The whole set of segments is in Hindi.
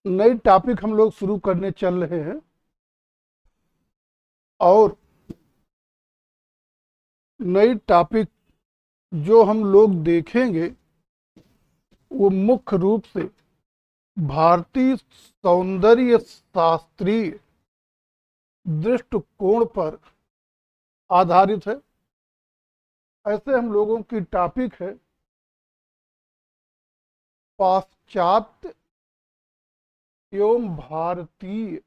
नई टॉपिक हम लोग शुरू करने चल रहे हैं। और नई टॉपिक जो हम लोग देखेंगे वो मुख्य रूप से भारतीय सौंदर्य शास्त्रीय दृष्टिकोण पर आधारित है। ऐसे हम लोगों की टॉपिक है पाश्चात्य एवं भारतीय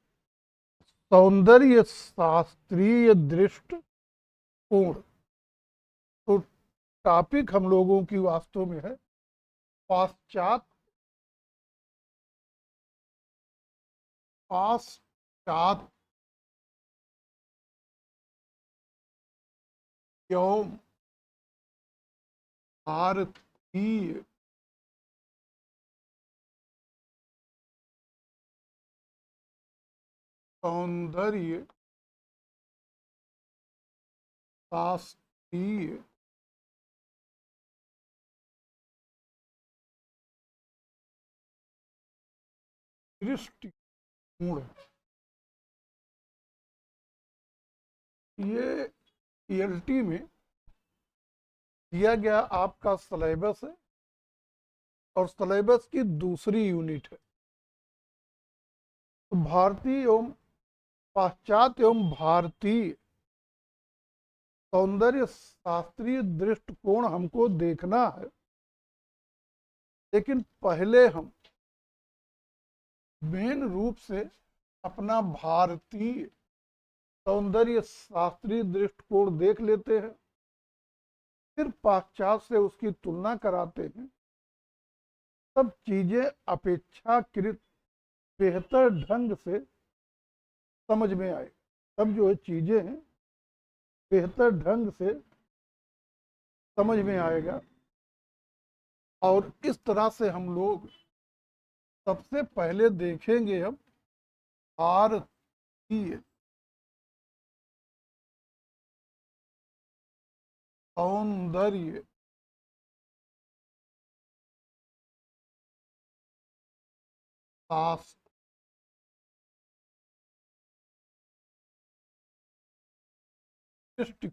सौंदर्य शास्त्रीय दृष्टिकोण। तो टॉपिक हम लोगों की वास्तव में है पाश्चात्य पाश्चात्य एवं भारतीय सौंदर्य शास्त्रीय दृष्टिकोण। ये पीएलटी में दिया गया आपका सिलेबस है और सिलेबस की दूसरी यूनिट है। तो भारतीय एवं पाश्चात्य एवं भारतीय सौंदर्य शास्त्रीय दृष्टिकोण हमको देखना है। लेकिन पहले हम मेन रूप से अपना भारतीय सौंदर्य शास्त्रीय दृष्टिकोण देख लेते हैं, फिर पाश्चात्य से उसकी तुलना कराते हैं। सब चीजें अपेक्षाकृत बेहतर ढंग से समझ में आए। सब जो है चीजें हैं बेहतर ढंग से समझ में आएगा। और इस तरह से हम लोग सबसे पहले देखेंगे हम भारतीय सौंदर्य शास्त्र दृष्टि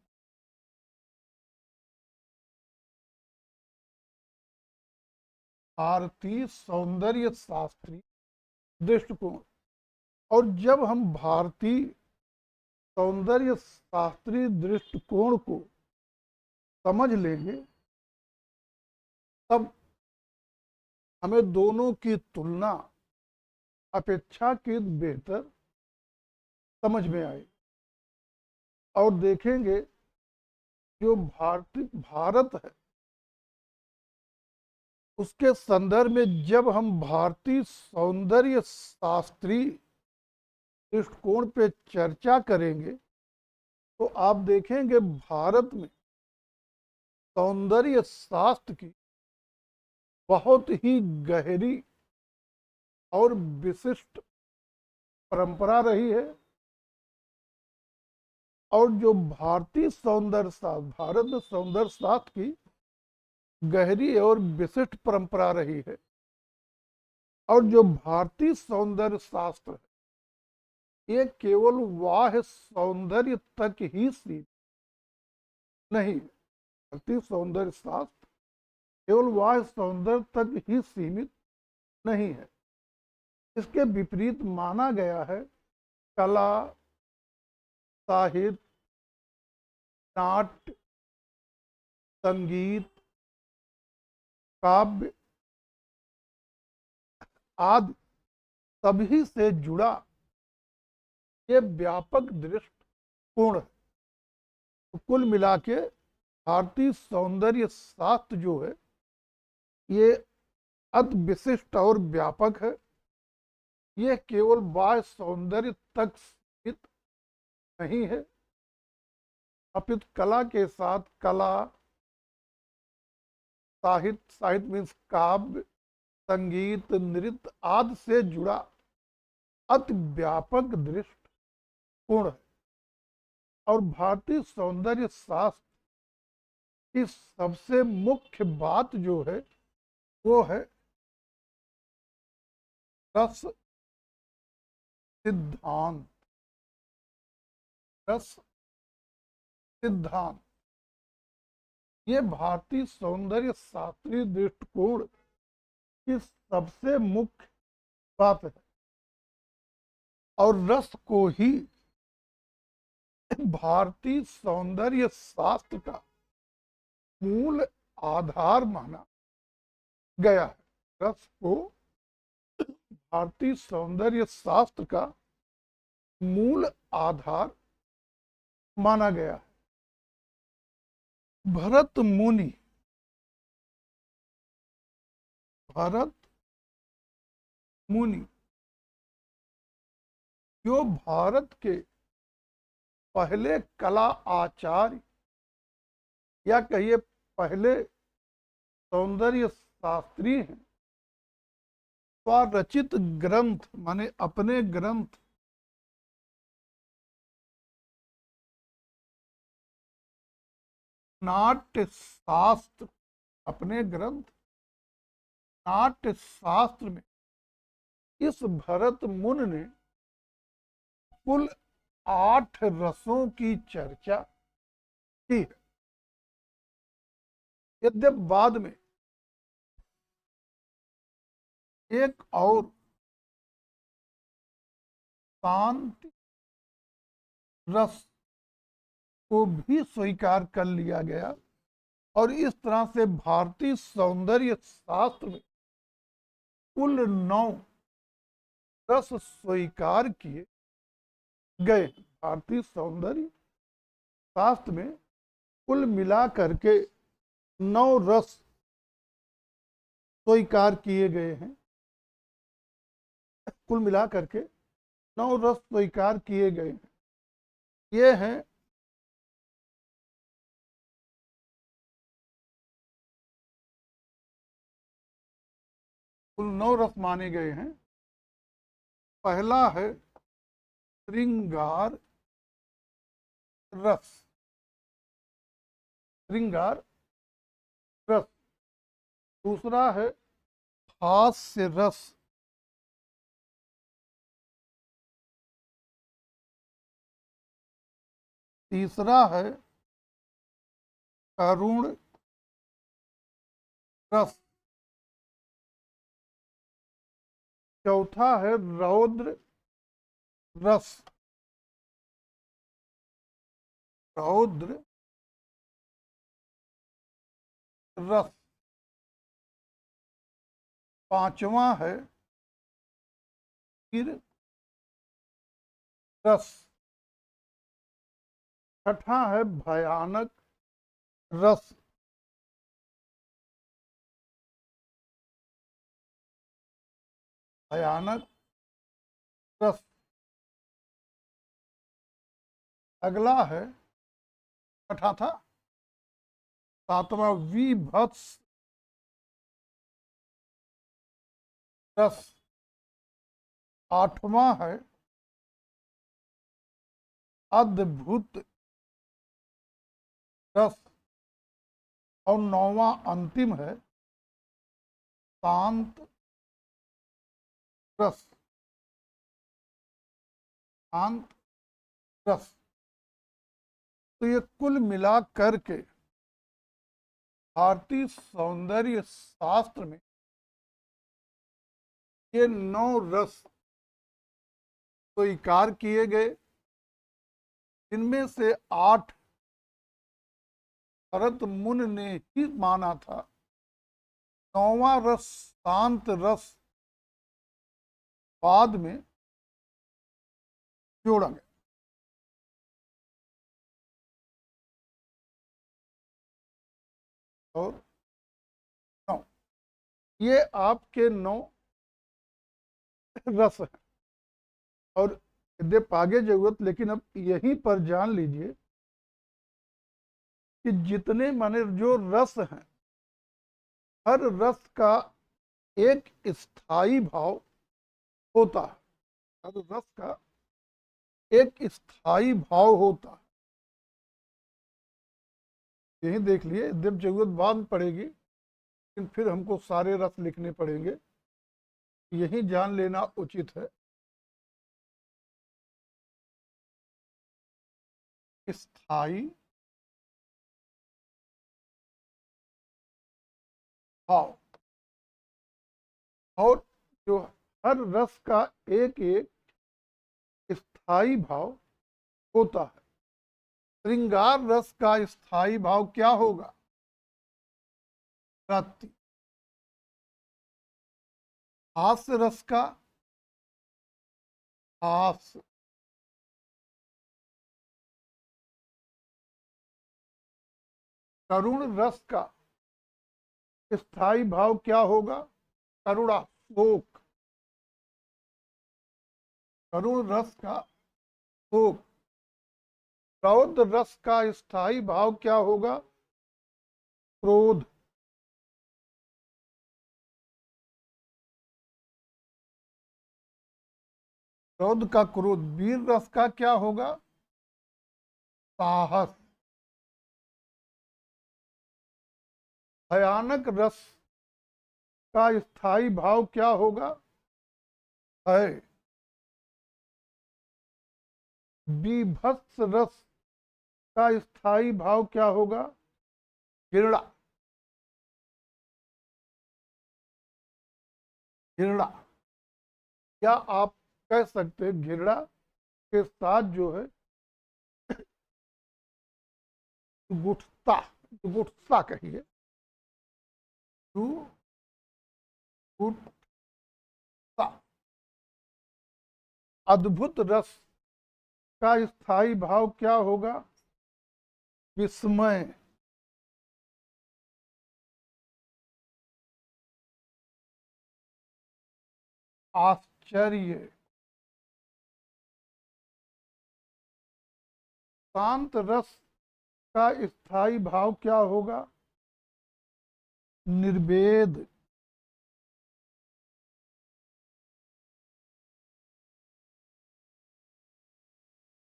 भारतीय सौंदर्य शास्त्री दृष्टिकोण। और जब हम भारतीय सौंदर्य शास्त्रीय दृष्टिकोण को समझ लेंगे तब हमें दोनों की तुलना अपेक्षाकृत बेहतर समझ में आए। और देखेंगे जो भारत है उसके संदर्भ में जब हम भारतीय सौंदर्य शास्त्रीय दृष्टिकोण पे चर्चा करेंगे तो आप देखेंगे भारत में सौंदर्य शास्त्र की बहुत ही गहरी और विशिष्ट परंपरा रही है। और जो भारतीय सौंदर्य शास्त्र भारत में सौंदर्य शास्त्र की गहरी और विशिष्ट परंपरा रही है। और जो भारतीय सौंदर्य शास्त्र है ये केवल बाह्य सौंदर्य तक ही सीमित नहीं। भारतीय सौंदर्य शास्त्र केवल बाह्य सौंदर्य तक ही सीमित नहीं है। इसके विपरीत माना गया है कला, साहित्य, नाट्य, संगीत, काव्य आदि सभी से जुड़ा ये व्यापक दृष्टिकोण है। तो कुल मिला के भारतीय सौंदर्य शास्त्र जो है ये अति विशिष्ट और व्यापक है। ये केवल बाह्य सौंदर्य तक सीमित नहीं है अपितु कला के साथ कला, साहित्य मीन्स काव्य, संगीत, नृत्य आदि से जुड़ा अति व्यापक दृष्टिकोण है। और भारतीय सौंदर्य शास्त्र की सबसे मुख्य बात जो है वो है रस सिद्धांत, रस सिद्धांत, ये भारतीय सौंदर्य शास्त्रीय दृष्टिकोण की सबसे मुख्य बात है और रस को ही भारतीय सौंदर्य शास्त्र का मूल आधार माना गया है। रस को भारतीय सौंदर्य शास्त्र का मूल आधार माना गया है। भरत मुनि, भरत मुनि जो भारत के पहले कला आचार्य या कहिए पहले सौंदर्य शास्त्री हैं, स्वरचित ग्रंथ माने अपने ग्रंथ नाट्य शास्त्र, अपने ग्रंथ नाट्य शास्त्र में इस भरत मुनि ने कुल 8 रसों की चर्चा की है। यद्यपि बाद में एक और शांति रस को भी स्वीकार कर लिया गया और इस तरह से भारतीय सौंदर्य शास्त्र में कुल 9 रस स्वीकार किए गए। भारतीय सौंदर्य शास्त्र में कुल मिला करके 9 रस स्वीकार किए गए हैं। कुल मिला करके 9 रस स्वीकार किए गए हैं। ये हैं कुल 9 रस माने गए हैं। पहला है श्रृंगार रस, श्रृंगार रस। दूसरा है हास्य रस, तीसरा है करुण रस, चौथा है रौद्र रस, रौद्र रस। पांचवा है वीर रस, छठा है भयानक रस, भयानक रस। अगला है छठा था, सातवां विभत्स रस, आठवां है अद्भुत रस और नौवां अंतिम है शांत रस, शांत रस। तो ये कुल मिला करके भारतीय सौंदर्य शास्त्र में ये 9 रस स्वीकार किए गए। इनमें से 8 भरत मुनि ने ही माना था। 9वां रस शांत रस बाद में जोड़ा गया। और 9 ये आपके 9 रस हैं। और यद्यपि आगे जरूरत, लेकिन अब यहीं पर जान लीजिए कि जितने माने जो रस हैं, हर रस का एक स्थायी भाव होता है। हर रस का एक स्थायी भाव होता है। यही देख लिए, जब जरूरत बाद में पड़ेगी लेकिन फिर हमको सारे रस लिखने पड़ेंगे। यही जान लेना उचित है। स्थाई भाव। और जो हर रस का एक एक स्थाई भाव होता है। श्रृंगार रस का स्थाई भाव क्या होगा? रति। हास्य रस का हास्य। करुण रस का स्थाई भाव क्या होगा? करुणा, शोक। करुण रस का शोक। रौद्र रस का स्थाई भाव क्या होगा? क्रोध। रौद्र का क्रोध। वीर रस का क्या होगा? साहस। भयानक रस का स्थाई भाव क्या होगा? भय। बीभत्स रस का स्थाई भाव क्या होगा? घृणा। घृणा। क्या आप कह सकते हैं घृणा के साथ जो है गुठता, गुठता कहिए, गुठता। अद्भुत रस का स्थाई भाव क्या होगा? विस्मय। आश्चर्य। शांत रस का स्थाई भाव क्या होगा? निर्वेद।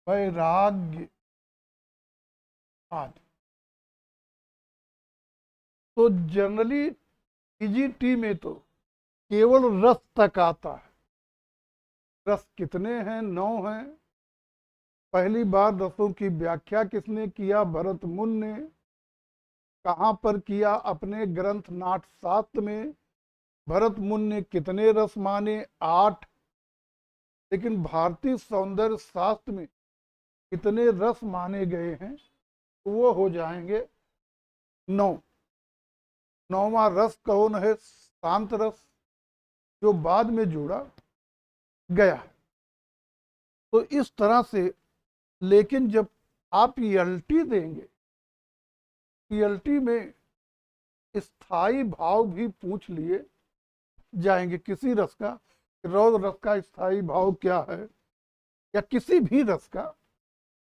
वैराग्य आदि। तो जनरली टीजीटी में तो केवल रस तक आता है। रस कितने हैं? 9 हैं। पहली बार रसों की व्याख्या किसने किया? भरत मुनि ने। कहाँ पर किया? अपने ग्रंथ नाट्यशास्त्र में। भरत मुनि ने कितने रस माने? 8। लेकिन भारतीय सौंदर्य शास्त्र में कितने रस माने गए हैं? तो वो हो जाएंगे 9। 9वां रस कौन है? शांत रस, जो बाद में जोड़ा गया। तो इस तरह से, लेकिन जब आप एलटी देंगे, एलटी में स्थाई भाव भी पूछ लिए जाएंगे किसी रस का। रौद्र रस का स्थाई भाव क्या है, या किसी भी रस का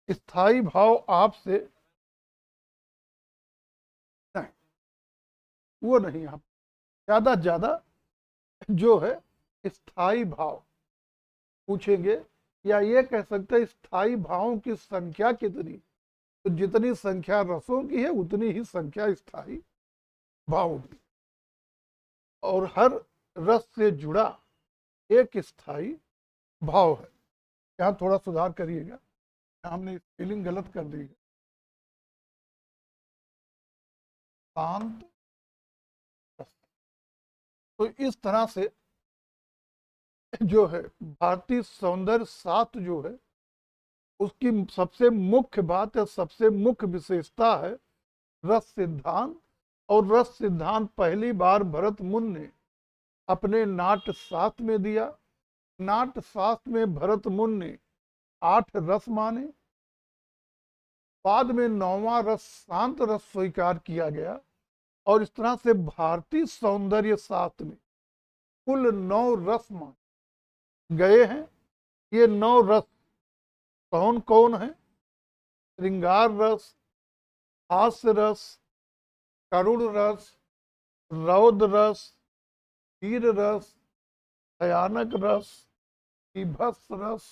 स्थाई भाव आपसे नहीं, वो नहीं। आप ज्यादा ज्यादा जो है स्थाई भाव पूछेंगे, या ये कह सकते हैं स्थाई भावों की संख्या कितनी। तो जितनी संख्या रसों की है उतनी ही संख्या स्थाई भाव की। और हर रस से जुड़ा एक स्थाई भाव है। यहाँ थोड़ा सुधार करिएगा, हमने स्पेलिंग गलत कर दी है। शांत रस। तो इस तरह से जो है भारतीय सौंदर्य शास्त्र जो है उसकी सबसे मुख्य बात है, सबसे मुख्य विशेषता है रस सिद्धांत। और रस सिद्धांत पहली बार भरत मुनि ने अपने नाट्य शास्त्र में दिया। नाट्य शास्त्र में भरत मुनि ने 8 रस माने। बाद में 9वां रस शांत रस स्वीकार किया गया। और इस तरह से भारतीय सौंदर्य शास्त्र में कुल 9 रस माने गए हैं। ये 9 रस कौन कौन है? श्रृंगार रस, हास्य रस, करुण रस, रौद्र रस, वीर रस, भयानक रस, बीभत्स रस,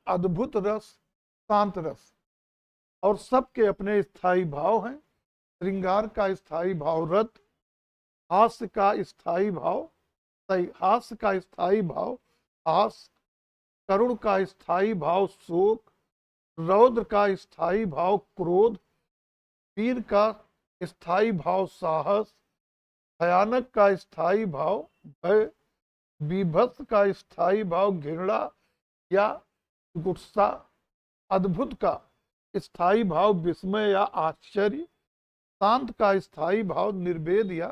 अद्भुत रस, शांत रस। और सबके अपने स्थायी भाव हैं। श्रृंगार का स्थायी भाव रत, हास्य का स्थायी भाव सही, हास्य का स्थायी भाव हास्य, करुण का स्थायी भाव शोक, रौद्र का स्थायी भाव क्रोध, वीर का स्थायी भाव साहस, भयानक का स्थायी भाव भय, बीभत्स का स्थायी भाव घृणा या गुस्सा, अद्भुत का स्थायी भाव विस्मय या आश्चर्य, शांत का स्थायी भाव निर्वेद या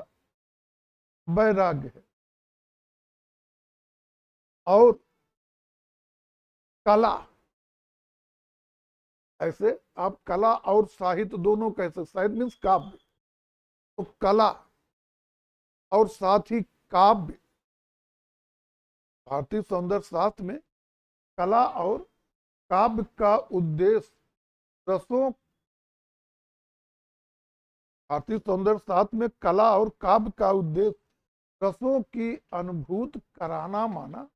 वैराग्य है। और कला, ऐसे आप कला और साहित्य दोनों कह सकते, साहित्य मीन्स काव्य, तो कला और साथ ही काव्य, भारतीय सौंदर्य शास्त्र में कला और काव्य का उद्देश्य रसों, भारतीय सौंदर्य शास्त्र में कला और काव्य का उद्देश्य रसों की अनुभूति कराना माना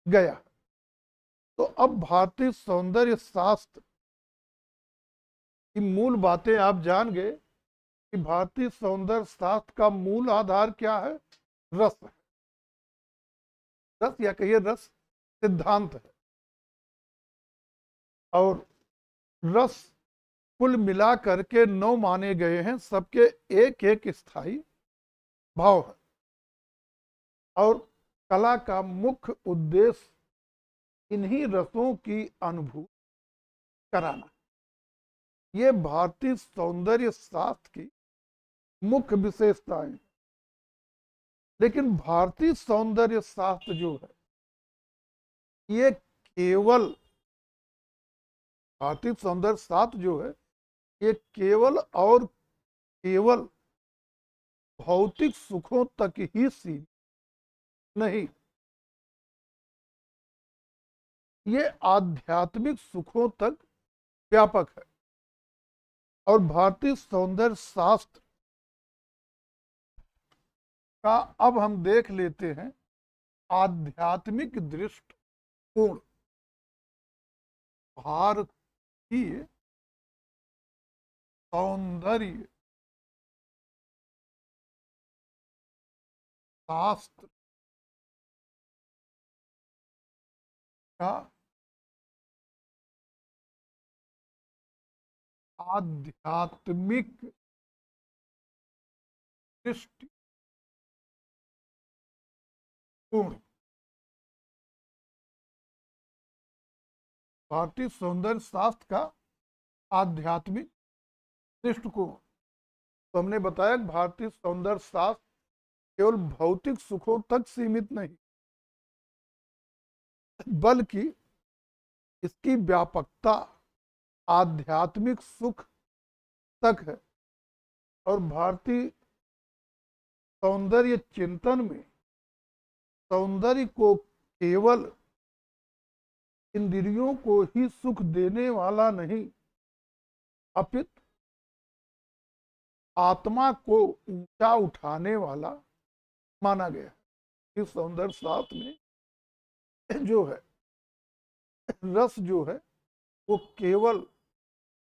गया। तो अब भारतीय सौंदर्य शास्त्र की मूल बातें आप जान गए कि भारतीय सौंदर्य शास्त्र का मूल आधार क्या है? रस है। रस या कहिए रस सिद्धांत है। और रस कुल मिला करके 9 माने गए हैं, सबके एक एक स्थायी भाव है। और कला का मुख्य उद्देश्य इन्हीं रसों की अनुभूति कराना। ये भारतीय सौंदर्य शास्त्र की मुख्य विशेषताएं। लेकिन भारतीय सौंदर्य शास्त्र जो है, ये केवल, भारतीय सौंदर्य शास्त्र जो है, ये केवल और केवल भौतिक सुखों तक ही सीमित नहीं, ये आध्यात्मिक सुखों तक व्यापक है। और भारतीय सौंदर्य शास्त्र का अब हम देख लेते हैं आध्यात्मिक दृष्टिकोण। भारतीय सौंदर्य शास्त्र का आध्यात्मिक दृष्टिकोण। भारतीय सौंदर्य शास्त्र का आध्यात्मिक दृष्टिकोण। तो हमने बताया भारतीय सौंदर्य शास्त्र केवल भौतिक सुखों तक सीमित नहीं, बल्कि इसकी व्यापकता आध्यात्मिक सुख तक है। और भारतीय सौंदर्य चिंतन में सौंदर्य को केवल इंद्रियों को ही सुख देने वाला नहीं, अपितु आत्मा को ऊंचा उठाने वाला माना गया। इस सौंदर्य शास्त्र में जो है रस जो है वो केवल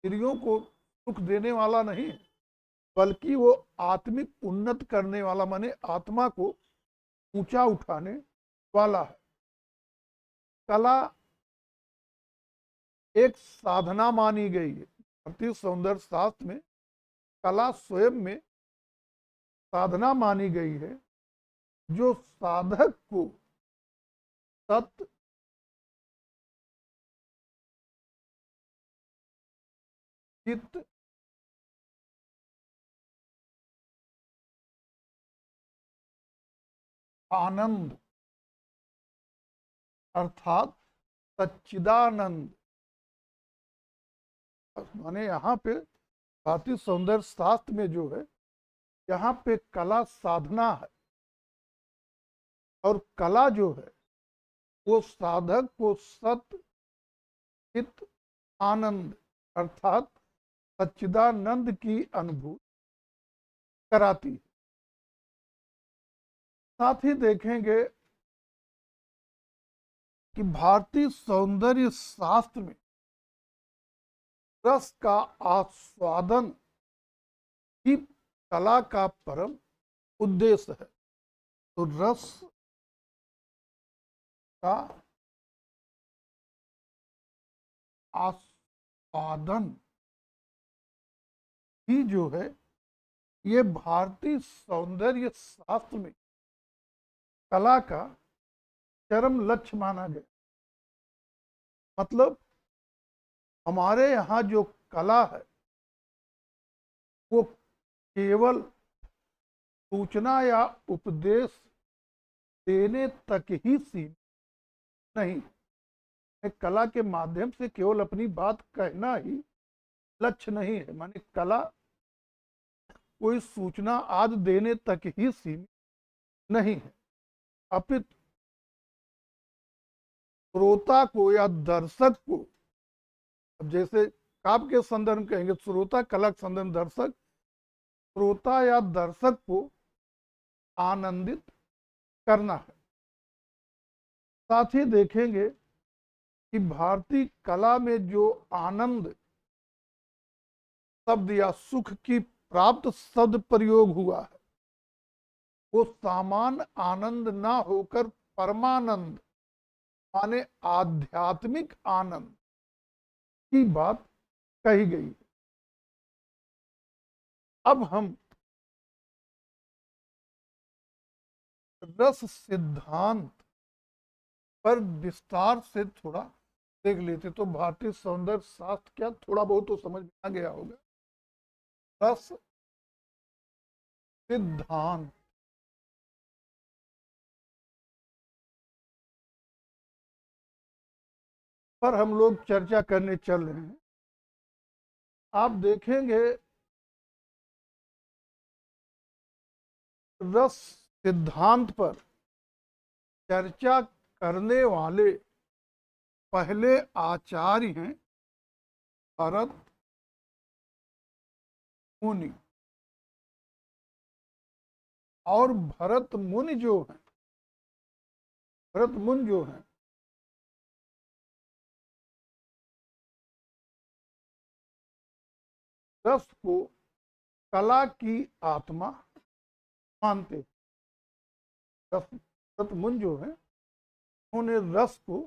इंद्रियों को सुख देने वाला नहीं है, बल्कि वो आत्मिक उन्नत करने वाला, माने आत्मा को ऊंचा उठाने वाला है। कला एक साधना मानी गई है। भारतीय सौंदर्य शास्त्र में कला स्वयं में साधना मानी गई है, जो साधक को सत्य, चित्त, आनंद अर्थात सच्चिदानंद, माने यहाँ पे भारतीय सौंदर्य शास्त्र में जो है, यहाँ पे कला साधना है। और कला जो है वो साधक को सत्य, चित्त, आनंद अर्थात सच्चिदानंद की अनुभूति कराती है। साथ ही देखेंगे कि भारतीय सौंदर्य शास्त्र में रस का आस्वादन ही कला का परम उद्देश्य है। तो रस का उत्पादन ही जो है ये भारतीय सौंदर्य शास्त्र में कला का चरम लक्ष्य माना गया। मतलब हमारे यहाँ जो कला है वो केवल सूचना या उपदेश देने तक ही सीमित नहीं, कला के माध्यम से केवल अपनी बात कहना ही लक्ष्य नहीं है। माने कला कोई सूचना आदि देने तक ही सीमित नहीं है, अपितु श्रोता को या दर्शक को, अब जैसे काव्य के संदर्भ में कहेंगे श्रोता, कला के संदर्भ में दर्शक, श्रोता या दर्शक को आनंदित करना है। साथ ही देखेंगे कि भारतीय कला में जो आनंद शब्द या सुख की प्राप्त शब्द प्रयोग हुआ है वो सामान्य आनंद ना होकर परमानंद माने आध्यात्मिक आनंद की बात कही गई है। अब हम रस सिद्धांत पर विस्तार से थोड़ा देख लेते तो भारतीय सौंदर्य शास्त्र क्या थोड़ा बहुत तो समझ में आ गया होगा। रस सिद्धांत पर हम लोग चर्चा करने चल रहे हैं। आप देखेंगे रस सिद्धांत पर चर्चा करने वाले पहले आचार्य हैं भरत मुनि। और भरत मुनि जो है, भरत मुनि जो है रस को कला की आत्मा मानते हैं। भरत मुनि जो है उन्होंने रस को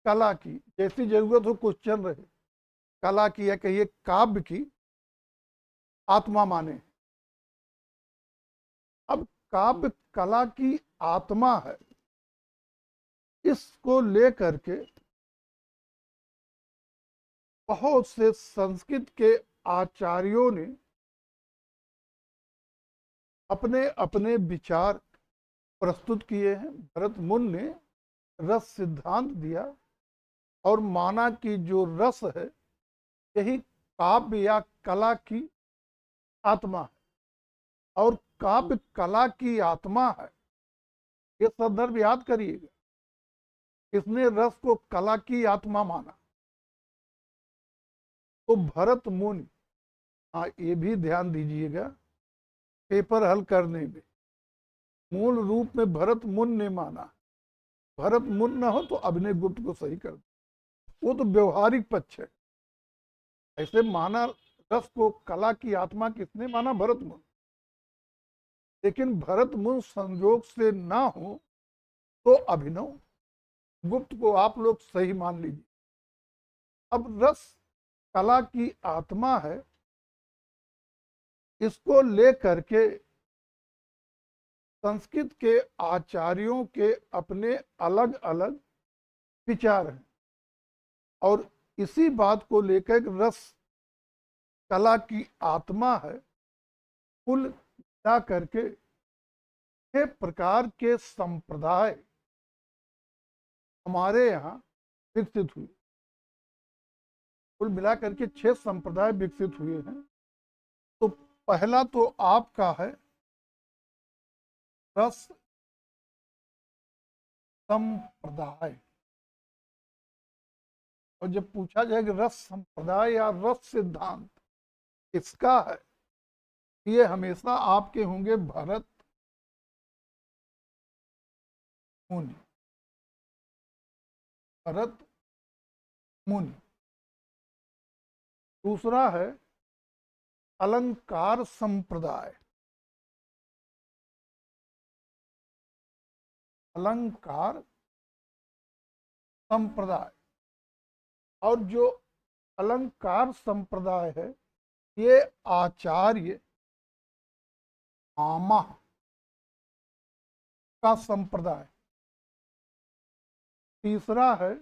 कला की, जैसी जरूरत हो क्वेश्चन रहे, कला की या कहिए काव्य की आत्मा माने। अब काव्य कला की आत्मा है, इसको लेकर के बहुत से संस्कृत के आचार्यों ने अपने अपने विचार प्रस्तुत किए हैं। भरत मुनि ने रस सिद्धांत दिया और माना कि जो रस है यही काव्य या कला की आत्मा है, और काव्य कला की आत्मा है। ये संदर्भ याद करिएगा, इसने रस को कला की आत्मा माना। तो भरत मुनि, हाँ ये भी ध्यान दीजिएगा पेपर हल करने में, मूल रूप में भरत मुनि ने माना। भरत मुनि न हो तो अभिनय गुप्त को सही कर दो, वो तो व्यवहारिक पक्ष है। ऐसे माना रस को कला की आत्मा किसने माना? भरत मुनि। लेकिन भरत मुनि संयोग से ना हो तो अभिनव गुप्त को आप लोग सही मान लीजिए। अब रस कला की आत्मा है, इसको लेकर के संस्कृत के आचार्यों के अपने अलग अलग विचार हैं, और इसी बात को लेकर रस कला की आत्मा है कुल मिला करके 6 प्रकार के संप्रदाय हमारे यहाँ विकसित हुए। कुल मिला करके 6 संप्रदाय विकसित हुए हैं। तो पहला तो आपका है रस संप्रदाय। और जब पूछा जाए कि रस संप्रदाय या रस सिद्धांत किसका है, ये हमेशा आपके होंगे भरत मुनि। भरत मुनि। दूसरा है अलंकार संप्रदाय। अलंकार संप्रदाय। और जो अलंकार संप्रदाय है, ये आचार्य भामा का संप्रदाय। तीसरा है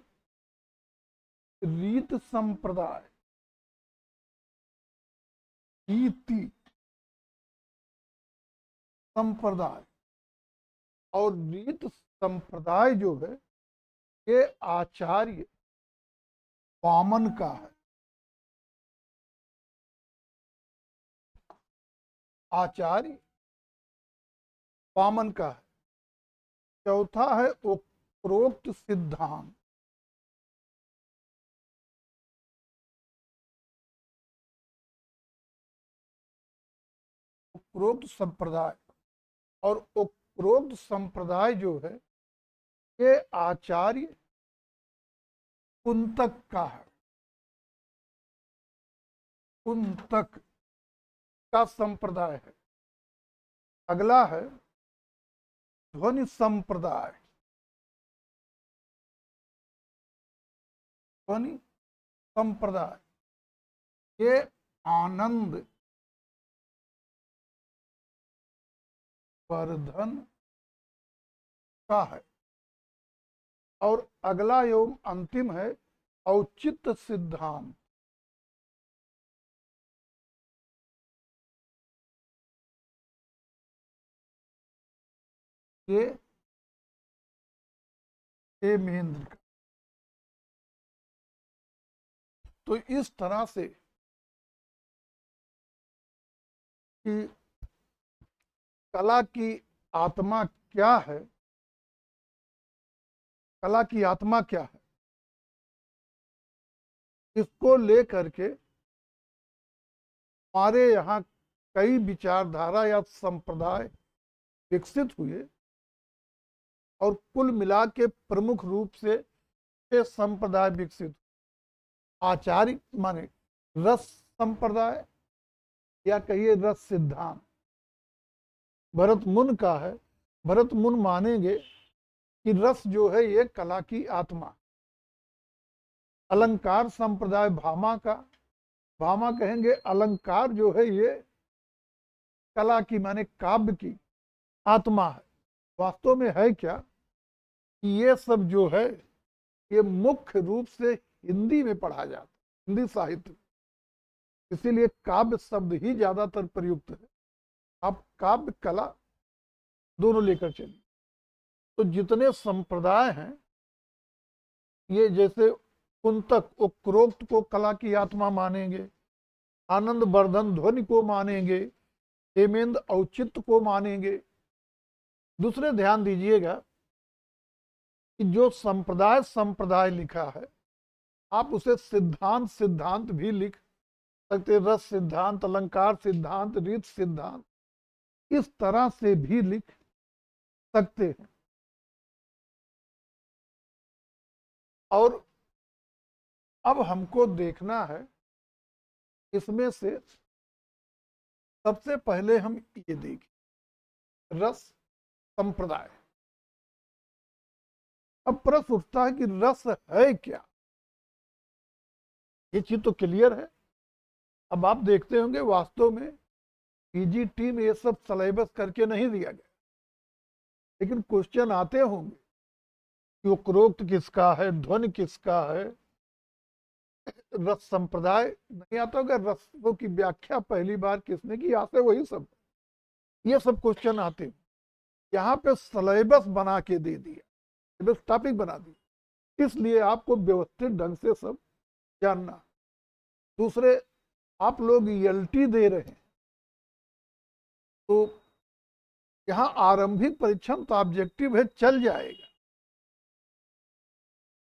रीत संप्रदाय, रीति संप्रदाय। और रीत संप्रदाय जो है ये आचार्य वामन का है। आचार्य वामन का है। चौथा है उपरोक्त सिद्धांत। उपरोक्त संप्रदाय, और उपरोक्त संप्रदाय जो है ये आचार्य कुंतक का है। कुंतक का संप्रदाय है। अगला है ध्वनि संप्रदाय। ध्वनि संप्रदाय ये आनंद वर्धन का है। और अगला एवं अंतिम है औचित्य सिद्धांत। ये हेमेंद्र का। तो इस तरह से कि कला की आत्मा क्या है, कला की आत्मा क्या है, इसको लेकर के हमारे यहाँ कई विचारधारा या संप्रदाय विकसित हुए, और कुल मिला के प्रमुख रूप से ये संप्रदाय विकसित। आचार्य माने रस संप्रदाय या कहिए रस सिद्धांत भरत मुन का है। भरत मुन मानेंगे कि रस जो है ये कला की आत्मा। अलंकार संप्रदाय भामा का, भामा कहेंगे अलंकार जो है ये कला की माने काव्य की आत्मा है। वास्तव में है क्या कि ये सब जो है ये मुख्य रूप से हिंदी में पढ़ा जाता है, हिंदी साहित्य, इसीलिए काव्य शब्द ही ज्यादातर प्रयुक्त है। आप काव्य कला दोनों लेकर चलिए। तो जितने संप्रदाय हैं ये जैसे कुंतक उपरोक्त को कला की आत्मा मानेंगे, आनंद वर्धन ध्वनि को मानेंगे, हेमेंद्र औचित्य को मानेंगे। दूसरे ध्यान दीजिएगा कि जो संप्रदाय संप्रदाय लिखा है आप उसे सिद्धांत सिद्धांत भी लिख सकते, रस सिद्धांत, अलंकार सिद्धांत, रीत सिद्धांत, इस तरह से भी लिख सकते हैं। और अब हमको देखना है इसमें से सबसे पहले हम ये देखें रस संप्रदाय। अब प्रश्न उठता है कि रस है क्या। ये चीज तो क्लियर है। अब आप देखते होंगे वास्तव में पीजीटी में ये सब सिलेबस करके नहीं दिया गया, लेकिन क्वेश्चन आते होंगे कि उपरोक्त किसका है, ध्वनि किसका है, रस संप्रदाय नहीं आता होगा, रसों की व्याख्या पहली बार किसने की, आते वही सब, ये सब क्वेश्चन आते हैं। यहाँ पे सिलेबस बना के दे दिया, सिलेबस टॉपिक बना दिया, इसलिए आपको व्यवस्थित ढंग से सब जानना। दूसरे आप लोग ईएलटी दे रहे हैं तो यहाँ आरंभिक परीक्षण तो ऑब्जेक्टिव है, चल जाएगा।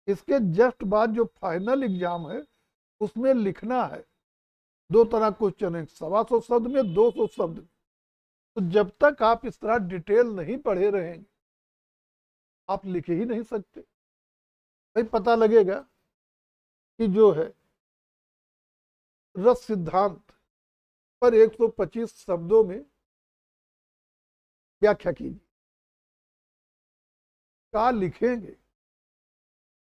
इसके जस्ट बाद जो फाइनल एग्जाम है उसमें लिखना है। दो तरह क्वेश्चन है, 125 शब्द में, 200 शब्द में। तो जब तक आप इस तरह डिटेल नहीं पढ़े रहेंगे आप लिख ही नहीं सकते। भाई पता लगेगा कि जो है रस सिद्धांत पर 125 शब्दों में व्याख्या कीजिए, क्या लिखेंगे?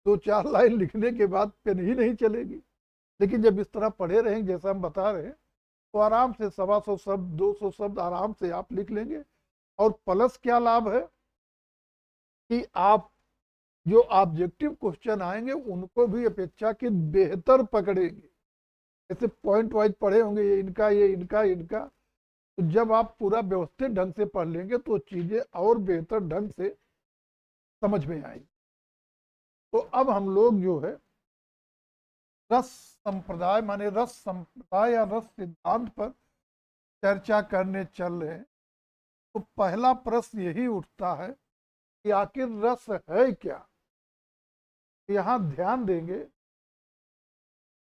2-4 लाइन लिखने के बाद पेन ही नहीं चलेगी। लेकिन जब इस तरह पढ़े रहेंगे जैसा हम बता रहे हैं, तो आराम से 125 शब्द 200 शब्द आराम से आप लिख लेंगे। और प्लस क्या लाभ है कि आप जो ऑब्जेक्टिव क्वेश्चन आएंगे उनको भी अपेक्षा की बेहतर पकड़ेंगे। जैसे पॉइंट वाइज पढ़े होंगे, ये इनका, ये इनका, इनका, तो जब आप पूरा व्यवस्थित ढंग से पढ़ लेंगे तो चीजें और बेहतर ढंग से समझ में आएंगी। तो अब हम लोग जो है रस संप्रदाय माने रस संप्रदाय या रस सिद्धांत पर चर्चा करने चल रहे हैं। तो पहला प्रश्न यही उठता है कि आखिर रस है क्या। यहाँ ध्यान देंगे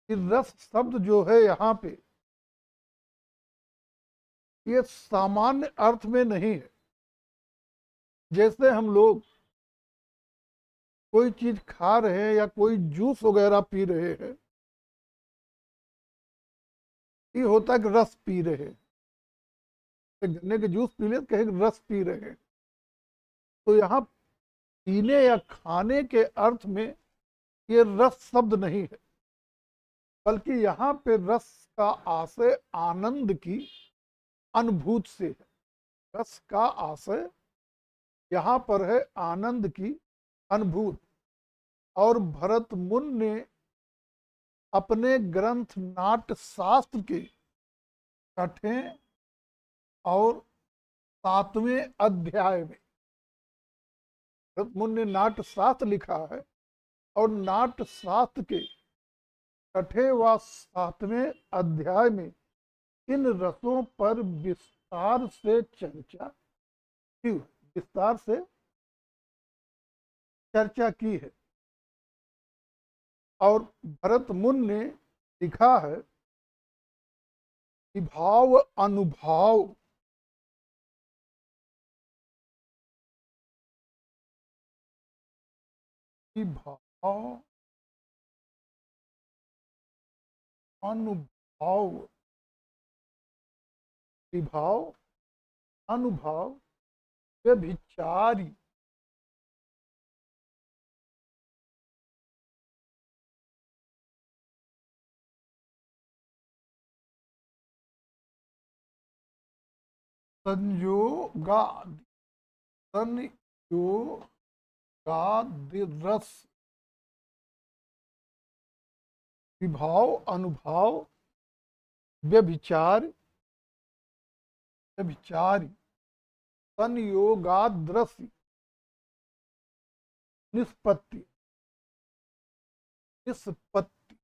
कि रस शब्द जो है यहाँ पे ये सामान्य अर्थ में नहीं है। जैसे हम लोग कोई चीज खा रहे हैं या कोई जूस वगैरह पी रहे हैं, ये होता है कि रस पी रहे हैं। गन्ने के जूस पी ले तो कहेंगे रस पी रहे हैं। तो यहाँ पीने या खाने के अर्थ में ये रस शब्द नहीं है, बल्कि यहाँ पे रस का आशय आनंद की अनुभूति से है। रस का आशय यहाँ पर है आनंद की अनुभूति। और भरत मुनि ने अपने ग्रंथ नाट्य शास्त्र के 6वें और 7वें अध्याय में, भरत मुनि ने नाट्य शास्त्र लिखा है और नाट्य शास्त्र के 6वें व 7वें अध्याय में इन रसों पर विस्तार से चर्चा की, विस्तार से चर्चा की है। और भरत मुनि ने लिखा है कि भाव अनुभाव की भाव अनुभाव विभाव अनुभाव व्यभिचारी संयोगा संयोगादिरस विभाव अनुभाव व्यभिचार व्यभिचारी संयोगाद्रस निष्पत्ति निष्पत्ति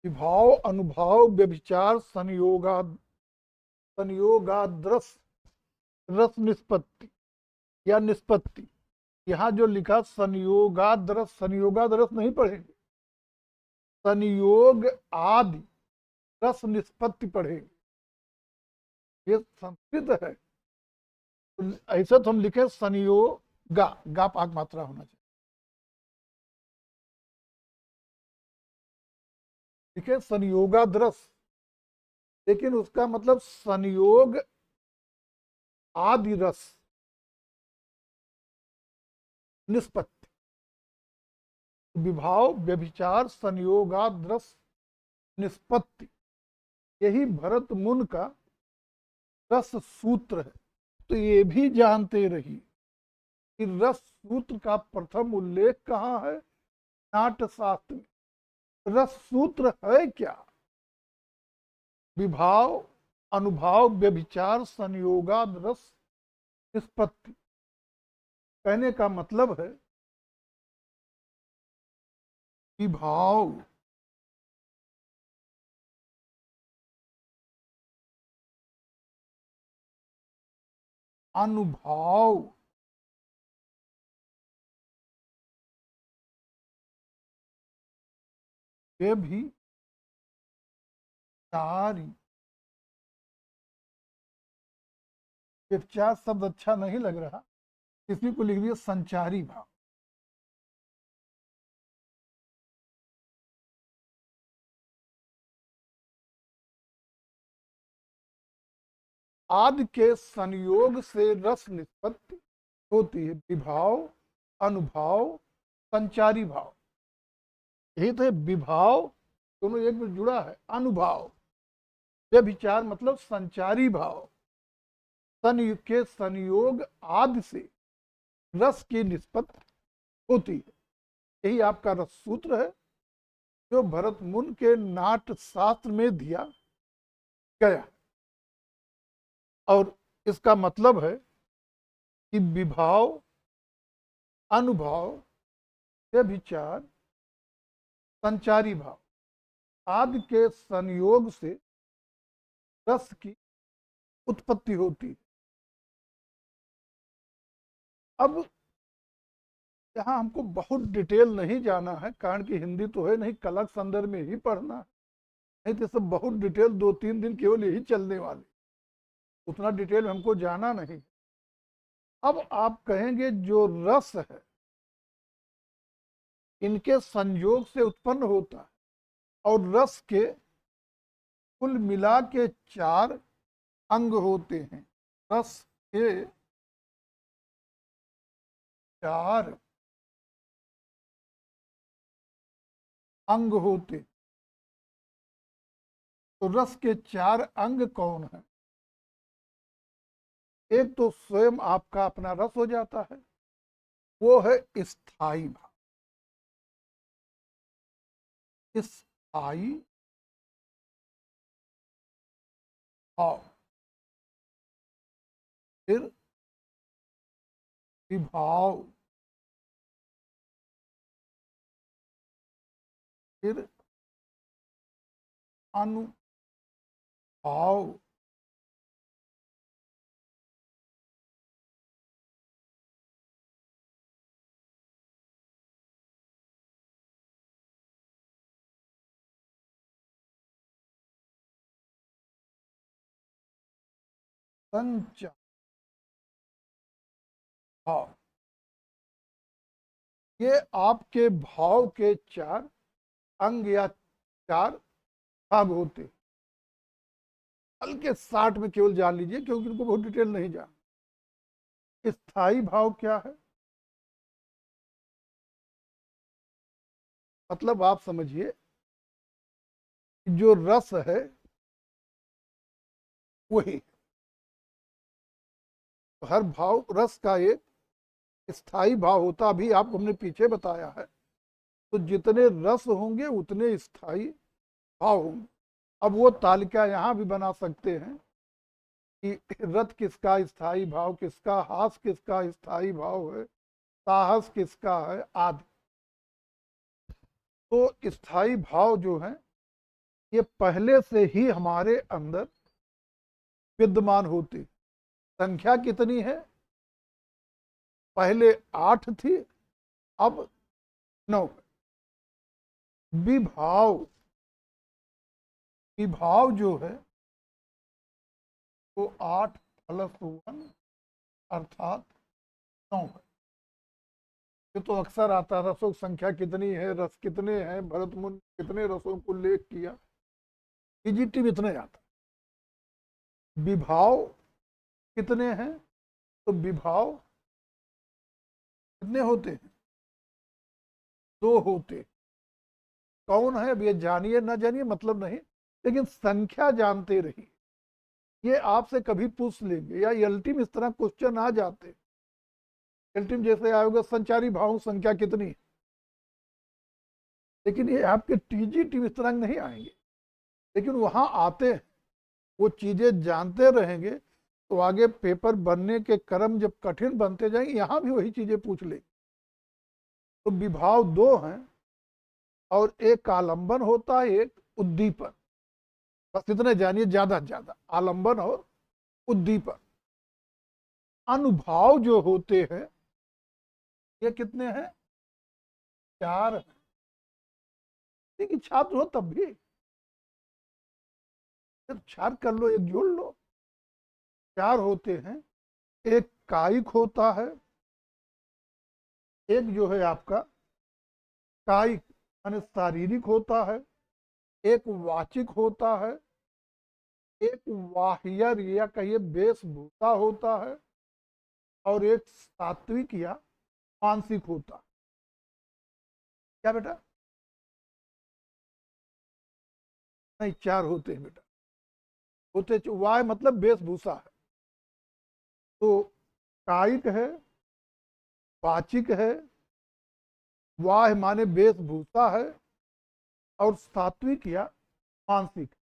विभाव अनुभाव व्यभिचार संयोगाद्रस रस निष्पत्ति या निष्पत्ति। यहाँ जो लिखा संयोगाद्रस, संयोगाद्रस नहीं पढ़ेंगे, संयोग आदि रस निष्पत्ति पढ़ेंगे। ये संस्कृत है, तो ऐसा तो हम लिखे संयोगा, गा पाक मात्रा होना चाहिए। लिखे संयोगाद्रस, लेकिन उसका मतलब संयोग आदि रस निष्पत्ति। विभाव व्यभिचार संयोगाद्रस निष्पत्ति, यही भरत मुनि का रस सूत्र है। तो ये भी जानते रहिए कि रस सूत्र का प्रथम उल्लेख कहाँ है, नाट्यशास्त्र में। रस सूत्र है क्या, विभाव अनुभाव व्यभिचार संयोगाद रस निष्पत्ति। कहने का मतलब है विभाव अनुभाव व्यभिचारी, व्यभिचार शब्द अच्छा नहीं लग रहा, किसी को लिख दिया संचारी भाव। आदि के संयोग से रस निष्पत्ति होती है। विभाव, अनुभाव, संचारी भाव, यही तो है विभाव, दोनों एक में जुड़ा है। अनुभाव, व्यभिचार मतलब संचारी भाव। संयोग के संयोग आदि से रस की निष्पत्ति होती है, यही आपका रस सूत्र है जो भरत मुनि के नाट्य शास्त्र में दिया गया। और इसका मतलब है कि विभाव, अनुभाव, व्यभिचार, संचारी भाव आदि के संयोग से रस की उत्पत्ति होती है। अब यहाँ हमको बहुत डिटेल नहीं जाना है, कारण कि हिंदी तो है नहीं, कला के संदर्भ में ही पढ़ना है, नहीं तो सब बहुत डिटेल 2-3 दिन केवल यही चलने वाले, उतना डिटेल हमको जाना नहीं। अब आप कहेंगे जो रस है इनके संयोग से उत्पन्न होता है, और रस के कुल मिला के 4 अंग होते हैं। रस के 4 अंग होते, तो रस के 4 अंग कौन है? एक तो स्वयं आपका अपना रस हो जाता है, वो है स्थायी भाव। स्थायी भाव, फिर विभाव, फिर अनुभाव, संचार भाव। ये आपके भाव के 4 अंग या 4 भाग होते। हल्के 60 में केवल जान लीजिए, क्योंकि उनको बहुत डिटेल नहीं जान। स्थायी भाव क्या है? मतलब आप समझिए, जो रस है वही, हर भाव रस का एक स्थायी भाव होता, अभी आपको हमने पीछे बताया है। तो जितने रस होंगे उतने स्थायी भाव होंगे। अब वो तालिका यहाँ भी बना सकते हैं कि रथ किसका स्थायी भाव, किसका हास किसका स्थायी भाव है, साहस किसका है, आदि। तो स्थायी भाव जो है ये पहले से ही हमारे अंदर विद्यमान होते। संख्या कितनी है? पहले 8 थी, अब 9। विभाव, विभाव जो है वो 8 + 1 अर्थात 9 है। ये तो अक्सर आता है, रसों की संख्या कितनी है, रस कितने हैं, भरत मुनि कितने रसों को उल्लेख किया, टीजीटी में इतने आता। विभाव कितने हैं? तो विभाव कितने होते हैं? 2 होते। कौन है अब ये जानिए ना जानिए मतलब नहीं, लेकिन संख्या जानते रहिए। ये आपसे कभी पूछ लेंगे, या एलटी में इस तरह क्वेश्चन आ जाते। एलटी में जैसे आएगा संचारी भाव संख्या कितनी है, लेकिन ये आपके टीजीटी में इस तरह नहीं आएंगे। लेकिन वहां आते हैं, वो चीजें जानते रहेंगे तो आगे पेपर बनने के क्रम जब कठिन बनते जाएंगे, यहां भी वही चीजें पूछ लेंगे। तो विभाव 2 हैं, और एक आलंबन होता है, एक उद्दीपन। बस इतने जानिए, ज्यादा से ज्यादा आलंबन और उद्दीपन। अनुभाव जो होते हैं ये कितने हैं? 4 हैं। लेकिन छात्र हो तब भी 4 कर लो, एक जोड़ लो। 4 होते हैं। एक कायिक होता है, एक जो है आपका कायिक यानी शारीरिक होता है, एक वाचिक होता है, एक वाह्य या कहिए वेशभूषा होता है और एक सात्विक या मानसिक होता है। क्या बेटा? नहीं, चार होते हैं बेटा। होते वाह मतलब वेशभूषा है। तो कायिक है, वाचिक है, वाह माने वेशभूषा है, और सात्विक या मानसिक।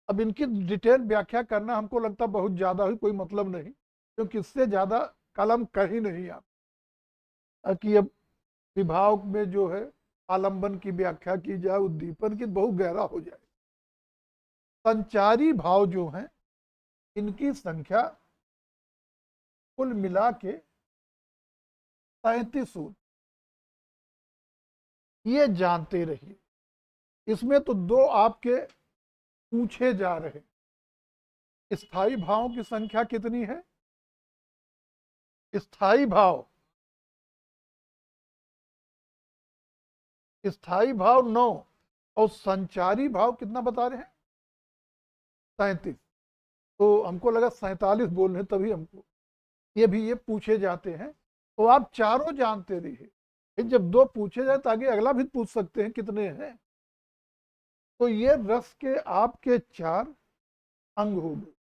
अब इनकी डिटेल व्याख्या करना हमको लगता बहुत ज्यादा ही कोई मतलब नहीं, क्योंकि इससे ज्यादा कलम कहीं नहीं आता कि अब विभाग में जो है आलंबन की व्याख्या की जाए, उद्दीपन की, बहुत गहरा हो जाए। संचारी भाव जो हैं इनकी संख्या कुल मिला के 37 होती। ये जानते रहिए। इसमें तो दो आपके पूछे जा रहे हैं। स्थाई भावों की संख्या कितनी है? स्थाई भाव, स्थाई भाव 9, और संचारी भाव कितना बता रहे हैं? 37। तो हमको लगा 47 बोल रहे, तभी हमको ये भी ये पूछे जाते हैं। तो आप चारों जानते रहिए, फिर जब दो पूछे जाए तो आगे अगला भी पूछ सकते हैं कितने हैं। तो ये रस के आपके चार अंग हो गए।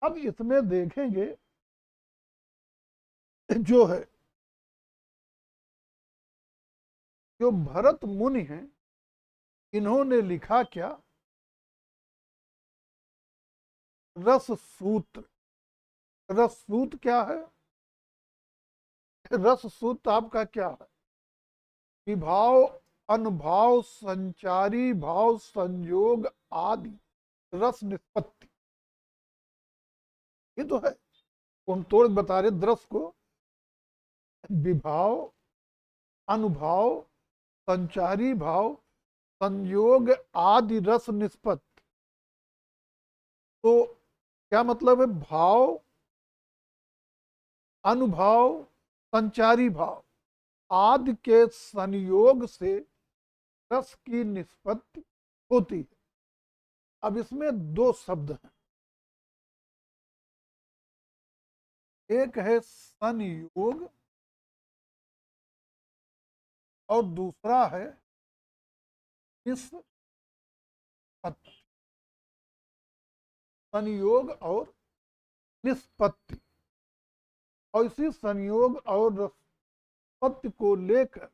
अब इसमें देखेंगे जो है, जो भरत मुनि हैं इन्होंने लिखा क्या? रस सूत्र। रस सूत्र क्या है? रस सूत्र आपका क्या है? विभाव, अनुभाव, संचारी भाव, संयोग आदि रस निष्पत्ति। ये तो है। उन तोड़ बता रहे द्रस को विभाव, अनुभाव, संचारी भाव, संयोग आदि रस निष्पत्ति। तो क्या मतलब है? भाव, अनुभाव, संचारी भाव आदि के संयोग से रस की निष्पत्ति होती है। अब इसमें दो शब्द हैं, एक है संयोग और दूसरा है निष्पत्ति। संयोग और निष्पत्ति। और इसी संयोग और निष्पत्ति को लेकर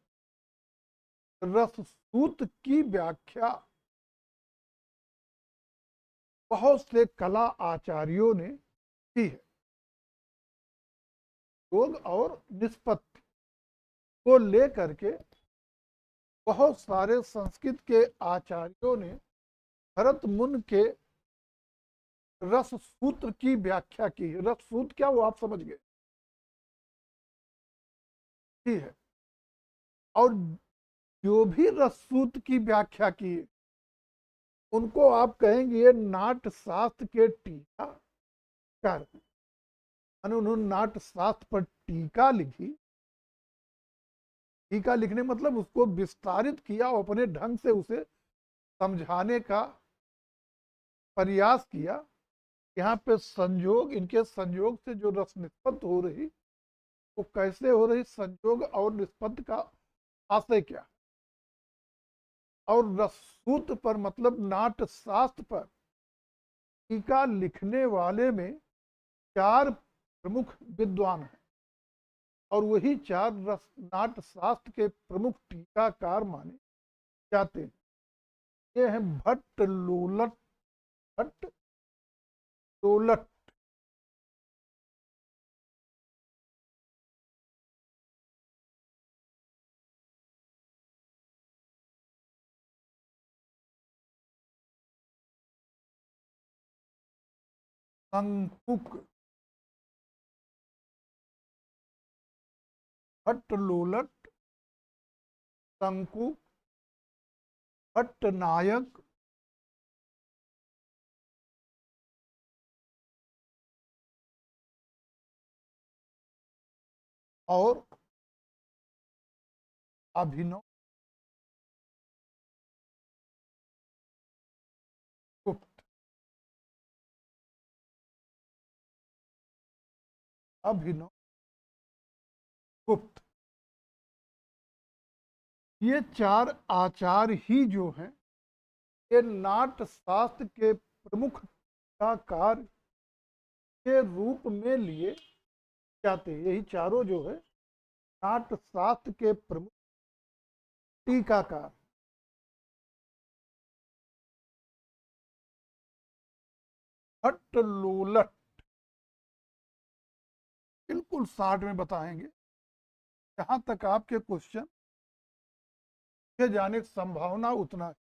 रस सूत्र की व्याख्या बहुत से कला आचार्यों ने की है। योग और निष्पत्ति को लेकर के बहुत सारे संस्कृत के आचार्यों ने भरत मुनि के रस सूत्र की व्याख्या की है। रस सूत्र क्या, वो आप समझ गए, ठीक है। और जो भी रस सूत्र की व्याख्या की है उनको आप कहेंगे ये नाट्य शास्त्र के टीकाकार। उन्होंने नाट्य शास्त्र पर टीका लिखी। टीका लिखने मतलब उसको विस्तारित किया, अपने ढंग से उसे समझाने का प्रयास किया। यहाँ पे संयोग, इनके संयोग से जो रस निष्पत्ति हो रही वो कैसे हो रही, संयोग और निष्पत्ति का आशय क्या, और रसूत्र पर मतलब नाट्य शास्त्र पर टीका लिखने वाले में चार प्रमुख विद्वान हैं, और वही चार रस नाट्य शास्त्र के प्रमुख टीकाकार माने जाते हैं। ये हैं भट्ट लोलट, भट्ट लोलट, संकुक, भट्ट लोलट, संकुक, भट्ट नायक, और अभिनव अभिनव गुप्त, ये चार आचार्य ही जो हैं ये नाट्य शास्त्र के प्रमुख टीकाकार के रूप में लिए जाते हैं। यही चारों जो है नाट्य शास्त्र के प्रमुख टीकाकार। भट्ट लोलट बिल्कुल 60 में बताएंगे। जहां तक आपके क्वेश्चन के जाने की संभावना उतना है।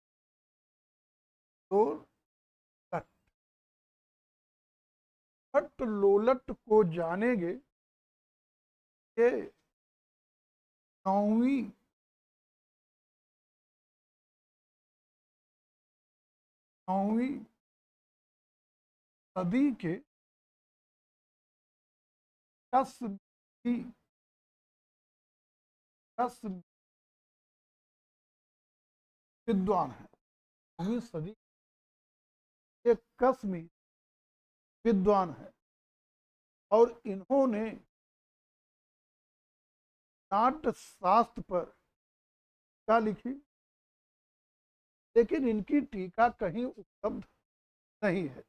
तो भट्ट लोलट को जानेंगे कि 9वीं सदी के दस विद्वान है। 9वीं सदी के कस्मी विद्वान है और इन्होंने नाट्य शास्त्र पर टीका लिखी, लेकिन इनकी टीका कहीं उपलब्ध नहीं है।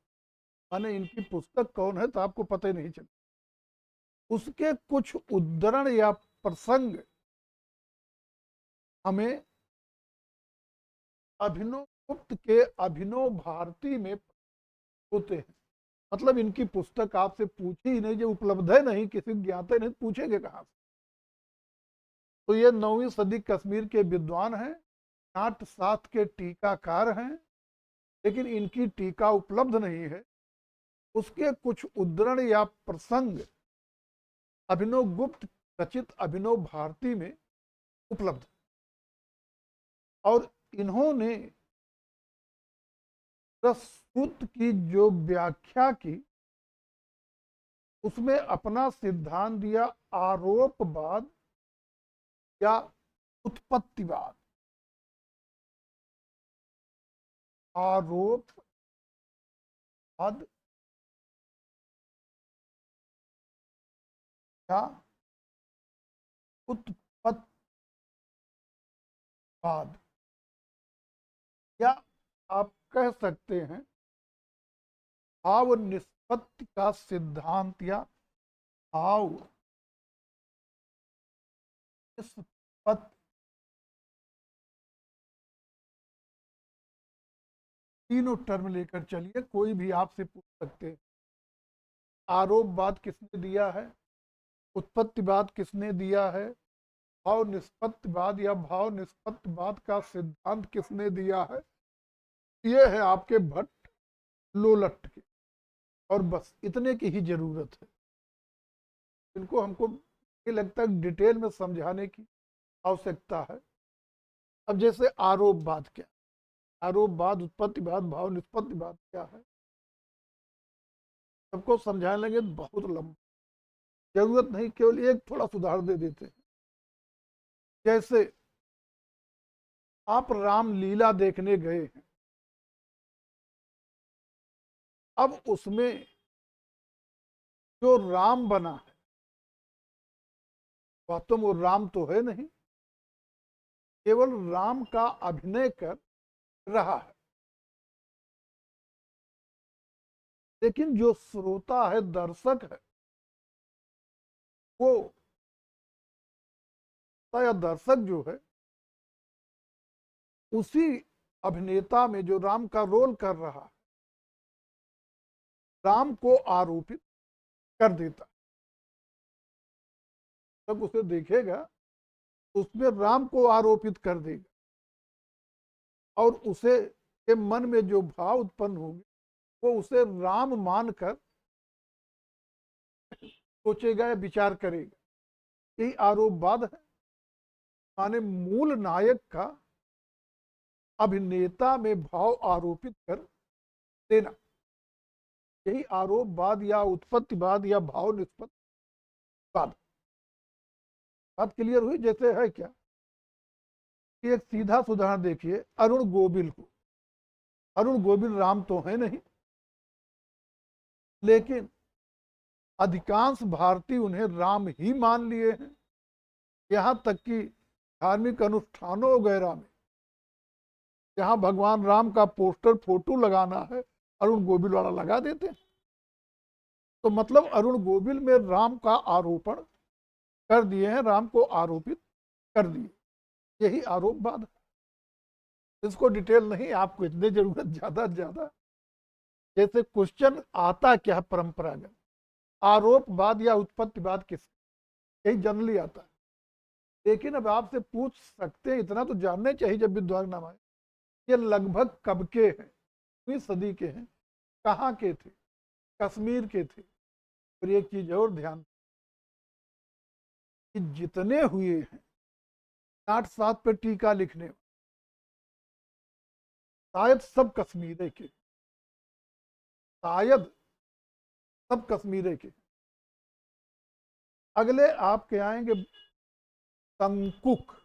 माने इनकी पुस्तक कौन है तो आपको पता ही नहीं चला। उसके कुछ उद्धरण या प्रसंग हमें अभिनव गुप्त के अभिनव भारती में होते हैं। मतलब इनकी पुस्तक आपसे पूछी ही नहीं, जो उपलब्ध है नहीं, किसी ज्ञाते नहीं, पूछेंगे कहां से। तो ये 9वीं सदी कश्मीर के विद्वान हैं, नाट्य शास्त्र के टीकाकार हैं, लेकिन इनकी टीका उपलब्ध नहीं है। उसके कुछ उद्धरण या प्रसंग अभिनव गुप्त रचित अभिनव भारती में उपलब्ध, और इन्होंने प्रस्तुत की जो व्याख्या की उसमें अपना सिद्धांत दिया आरोपवाद या उत्पत्तिवाद। आरोपवाद या उत्पत्तिवाद, या आप कह सकते हैं भाव निष्पत्ति का सिद्धांत या भाव निष्पत्ति, तीनों टर्म लेकर चलिए, कोई भी आपसे पूछ सकते हैं। आरोपवाद किसने दिया है, उत्पत्तिवाद किसने दिया है, भाव निष्पत्तिवाद या भाव निष्पत्तिवाद का सिद्धांत किसने दिया है, ये है आपके भट्ट लोलट के। और बस इतने की ही जरूरत है। इनको हमको ये लगता है डिटेल में समझाने की आवश्यकता है। अब जैसे आरोपवाद क्या, आरोपवाद, उत्पत्तिवाद, भाव निष्पत्तिवाद क्या है, सबको समझाने लगे बहुत लंबा, जरूरत नहीं, केवल एक थोड़ा सुधार दे देते हैं। जैसे आप रामलीला देखने गए हैं, अब उसमें जो राम बना है वास्तव में वो राम तो है नहीं, केवल राम का अभिनय कर रहा है। लेकिन जो श्रोता है, दर्शक है, वो या दर्शक जो है उसी अभिनेता में जो राम का रोल कर रहा है, राम को आरोपित कर देता। जब उसे देखेगा उसमें राम को आरोपित कर देगा, और उसे के मन में जो भाव उत्पन्न होंगे वो उसे राम मानकर सोचेगा या विचार करेगा। यही आरोपवाद है। माने मूल नायक का अभिनेता में भाव आरोपित कर देना, यही आरोपवाद या उत्पत्तिवाद या भाव निष्पत्तिवाद। बात क्लियर हुई? जैसे है क्या, एक सीधा उदाहरण देखिए, अरुण गोविल को। अरुण गोविल राम तो है नहीं, लेकिन अधिकांश भारतीय उन्हें राम ही मान लिए हैं। यहाँ तक कि धार्मिक अनुष्ठानों वगैरह में जहाँ भगवान राम का पोस्टर फोटो लगाना है, अरुण गोविल वाला लगा देते हैं। तो मतलब अरुण गोविल में राम का आरोपण कर दिए हैं, राम को आरोपित कर दिए। यही आरोपवाद है। इसको डिटेल नहीं, आपको इतनी जरूरत ज्यादा से ज्यादा जैसे क्वेश्चन आता क्या है परंपरागत, आरोपवाद या उत्पत्तिवाद किस, यही जनरली आता है। लेकिन अब आपसे पूछ सकते हैं, इतना तो जानने चाहिए जब विद्वान नाम आए, ये लगभग कब के हैं, 20वीं सदी के हैं, कहाँ के थे, कश्मीर के थे। और एक चीज और ध्यान कि जितने हुए हैं 60 पे टीका लिखने, शायद सब कश्मीर के, शायद सब कश्मीर के। अगले आपके आएंगे तंकुक।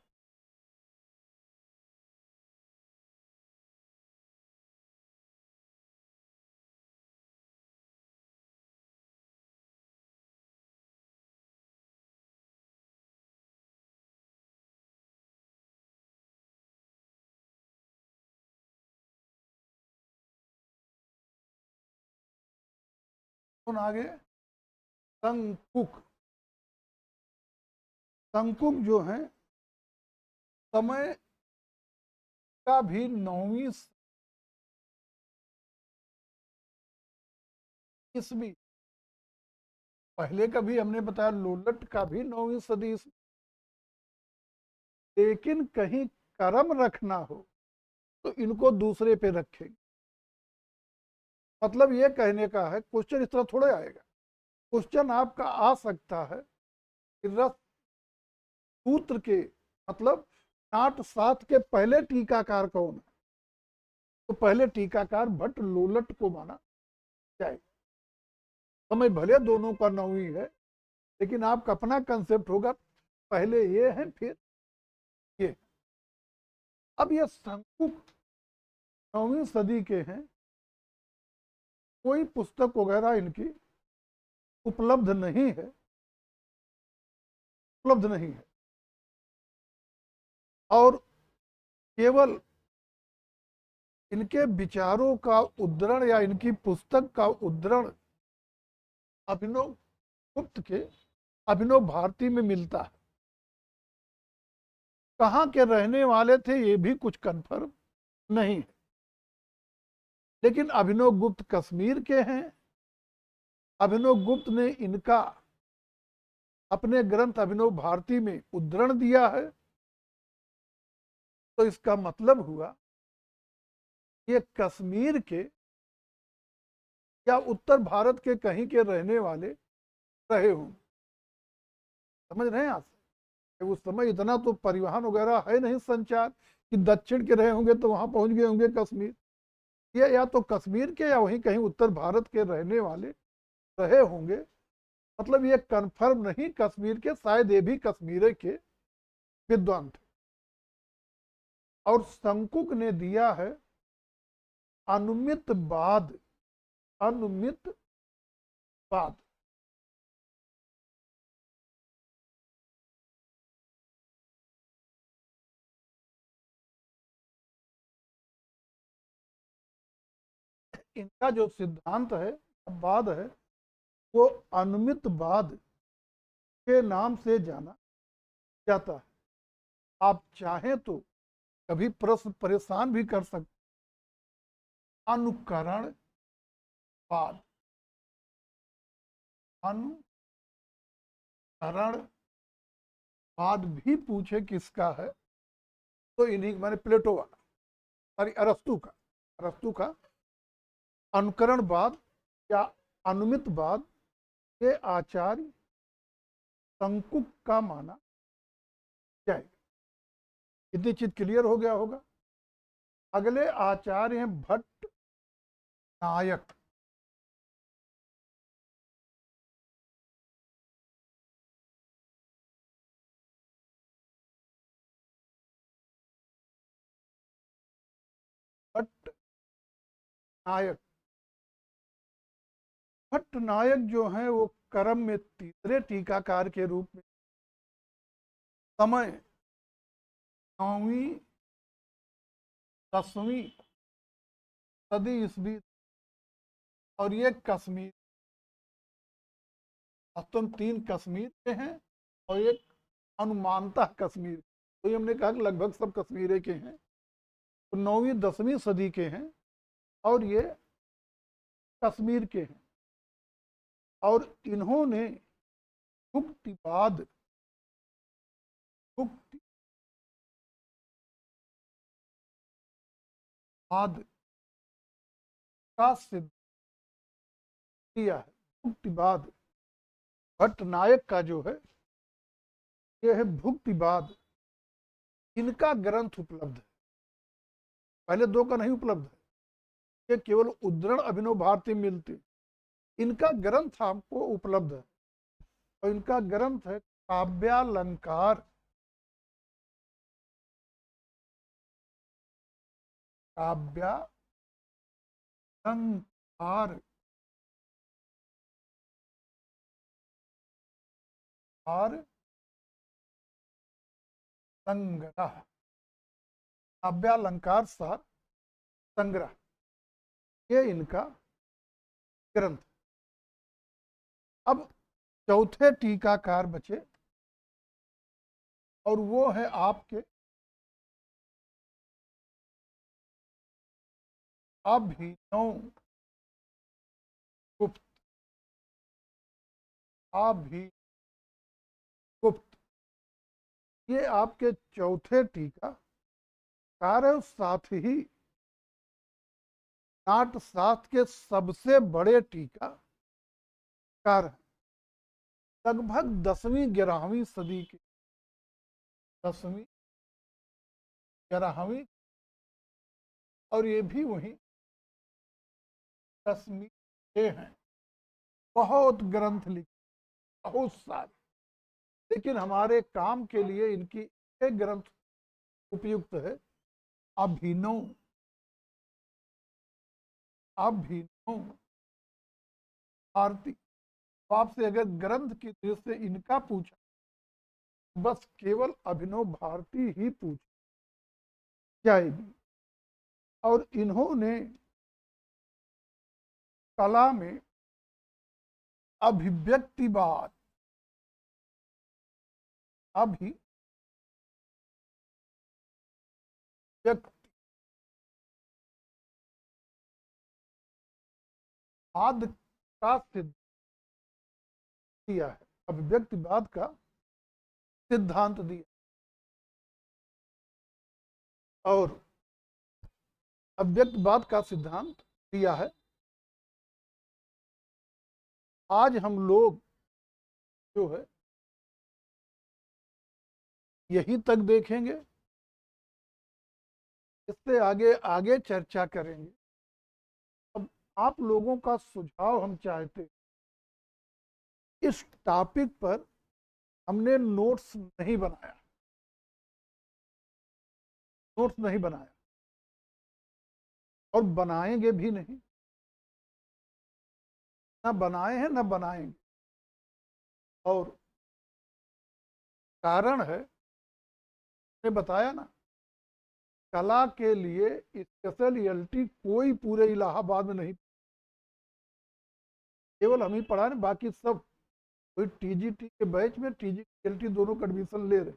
कौन आगे, तंकुक। तंकुक जो है समय का भी 9वीं ईस्वी, पहले का भी हमने बताया लोलट का भी 9वीं सदी ईस्वी। लेकिन कहीं कर्म रखना हो तो इनको दूसरे पे रखेंगे। मतलब ये कहने का है, क्वेश्चन इस तरह थोड़े आएगा। क्वेश्चन आपका आ सकता है कि रस सूत्र के मतलब 60 के पहले टीकाकार कौन है, तो पहले टीकाकार भट्ट लोलट को माना जाए। समय भले दोनों का 9वीं है, लेकिन आपका अपना कंसेप्ट होगा, पहले ये है फिर ये। अब ये शंकुक 9वीं सदी के हैं, कोई पुस्तक वगैरह इनकी उपलब्ध नहीं है, उपलब्ध नहीं है। और केवल इनके विचारों का उद्धरण या इनकी पुस्तक का उद्धरण अभिनव गुप्त के अभिनव भारती में मिलता है। कहाँ के रहने वाले थे ये भी कुछ कंफर्म नहीं है, लेकिन अभिनव गुप्त कश्मीर के हैं। अभिनव गुप्त ने इनका अपने ग्रंथ अभिनव भारती में उद्धरण दिया है। तो इसका मतलब हुआ ये कश्मीर के या उत्तर भारत के कहीं के रहने वाले रहे होंगे। समझ रहे हैं आप, उस समय इतना तो परिवहन वगैरह है नहीं, संचार, कि दक्षिण के रहे होंगे तो वहां पहुंच गए होंगे कश्मीर। ये या तो कश्मीर के या वहीं कहीं उत्तर भारत के रहने वाले रहे होंगे। मतलब ये कंफर्म नहीं कश्मीर के, शायद ये भी कश्मीर के विद्वान थे। और शंकुक ने दिया है अनुमितवाद, अनुमितवाद। इनका जो सिद्धांत है, वाद है, वो अनुमितवाद के नाम से जाना जाता है। आप चाहें तो कभी प्रश्न परेशान भी कर सकते, अनुकरणवाद, अनुकरणवाद भी पूछे किसका है, तो इन्हीं मैंने प्लेटो वाला, सॉरी अरस्तु का अनुकरणवाद या अनुमितवाद के आचार्य शंकुक का माना जाएगा। इतनी चीज क्लियर हो गया होगा। अगले आचार्य हैं भट्ट नायक। भट्ट नायक, भट्ट नायक जो है वो क्रम में तीसरे टीकाकार के रूप में समय 9वीं 10वीं सदी ईस्वी, और ये कश्मीर, तुम 3 कश्मीर के हैं और एक अनुमानतः कश्मीर, तो ये हमने कहा कि लगभग सब कश्मीर के हैं, तो 9वीं 10वीं सदी के हैं और ये कश्मीर के हैं। और इन्होंने भुक्तिवाद का सिद्ध किया है। भुक्तिवाद भट्टनायक का जो है ये है भुक्तिवाद, इनका ग्रंथ उपलब्ध है, पहले 2 का नहीं उपलब्ध है, ये केवल उद्धरण अभिनव भारती मिलती, इनका ग्रंथ आपको उपलब्ध है और इनका ग्रंथ है काव्यालंकार। काव्यालंकार और संग्रह, काव्यालंकार सार संग्रह, ये इनका ग्रंथ। अब चौथे टीकाकार बचे और वो है आपके अभिनव गुप्त। अभिगुप्त ये आपके चौथे टीकाकार है, साथ ही नाट्यशास्त्र के सबसे बड़े टीकाकार है, लगभग 10वीं 11वीं सदी के, 10वीं 11वीं, और ये भी वही कश्मीर के हैं। बहुत ग्रंथ लिखे, बहुत सारे, लेकिन हमारे काम के लिए इनकी एक ग्रंथ उपयुक्त है, अभिनव भारती। आपसे अगर ग्रंथ की दृष्टि से इनका पूछा, बस केवल अभिनव भारती ही पूछ जाएगी। और इन्होंने कला में अभिव्यक्तिवाद, अभिव्यक्तिवाद का सिद्ध दिया है, अभिव्यक्तिवाद का सिद्धांत दिया, और अव्यक्तवाद का सिद्धांत दिया है। आज हम लोग जो है यही तक देखेंगे, इससे आगे आगे चर्चा करेंगे। अब आप लोगों का सुझाव हम चाहते, इस टॉपिक पर हमने नोट्स नहीं बनाया, और बनाएंगे भी नहीं, ना बनाए हैं ना बनाएंगे। और कारण है, मैंने बताया ना, कला के लिए स्पेशलिटी कोई पूरे इलाहाबाद में नहीं, केवल हम ही पढ़ा रहे, बाकी सब कोई टीजीटी के बैच में टीजीटी दोनों का एडमिशन ले रहे,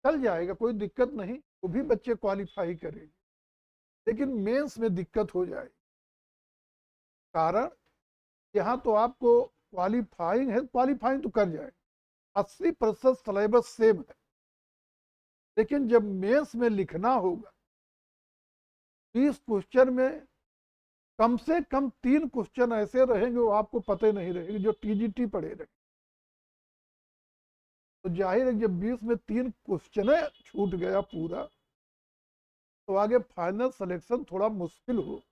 चल जाएगा, कोई दिक्कत नहीं, वो भी बच्चे क्वालिफाई करेंगे, लेकिन मेंस में दिक्कत हो जाएगी। कारण यहाँ तो आपको क्वालिफाइंग है, क्वालिफाइंग तो कर जाए, 80% सिलेबस सेम है, लेकिन जब मेंस में लिखना होगा 20 क्वेश्चन में कम से कम 3 क्वेश्चन ऐसे रहेंगे वो आपको पता ही नहीं रहेंगे, जो टीजीटी पढ़े रहे। तो जाहिर है जब 20 में 3 क्वेश्चन छूट गया पूरा, तो आगे फाइनल सिलेक्शन थोड़ा मुश्किल हो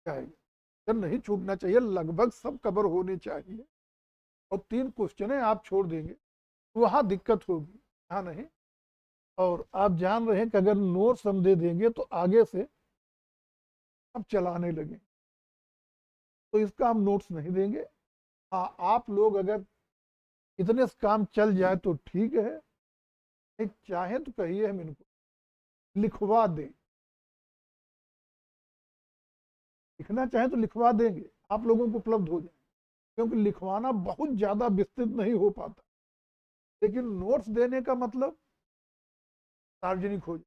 जाएगा। नहीं छूटना चाहिए, लगभग सब कवर होने चाहिए, और 3 क्वेश्चन आप छोड़ देंगे तो वहां दिक्कत होगी, यहाँ नहीं। और आप जान रहे हैं कि अगर नोट्स हम दे देंगे तो आगे से आप चलाने लगे, तो इसका हम नोट्स नहीं देंगे। हाँ, आप लोग अगर इतने से काम चल जाए तो ठीक है, नहीं चाहे तो कहिए हम इनको लिखवा दें। लिखना चाहे तो लिखवा देंगे, आप लोगों को उपलब्ध हो जाए, क्योंकि लिखवाना बहुत ज़्यादा विस्तृत नहीं हो पाता, लेकिन नोट्स देने का मतलब सार्वजनिक हो जाए।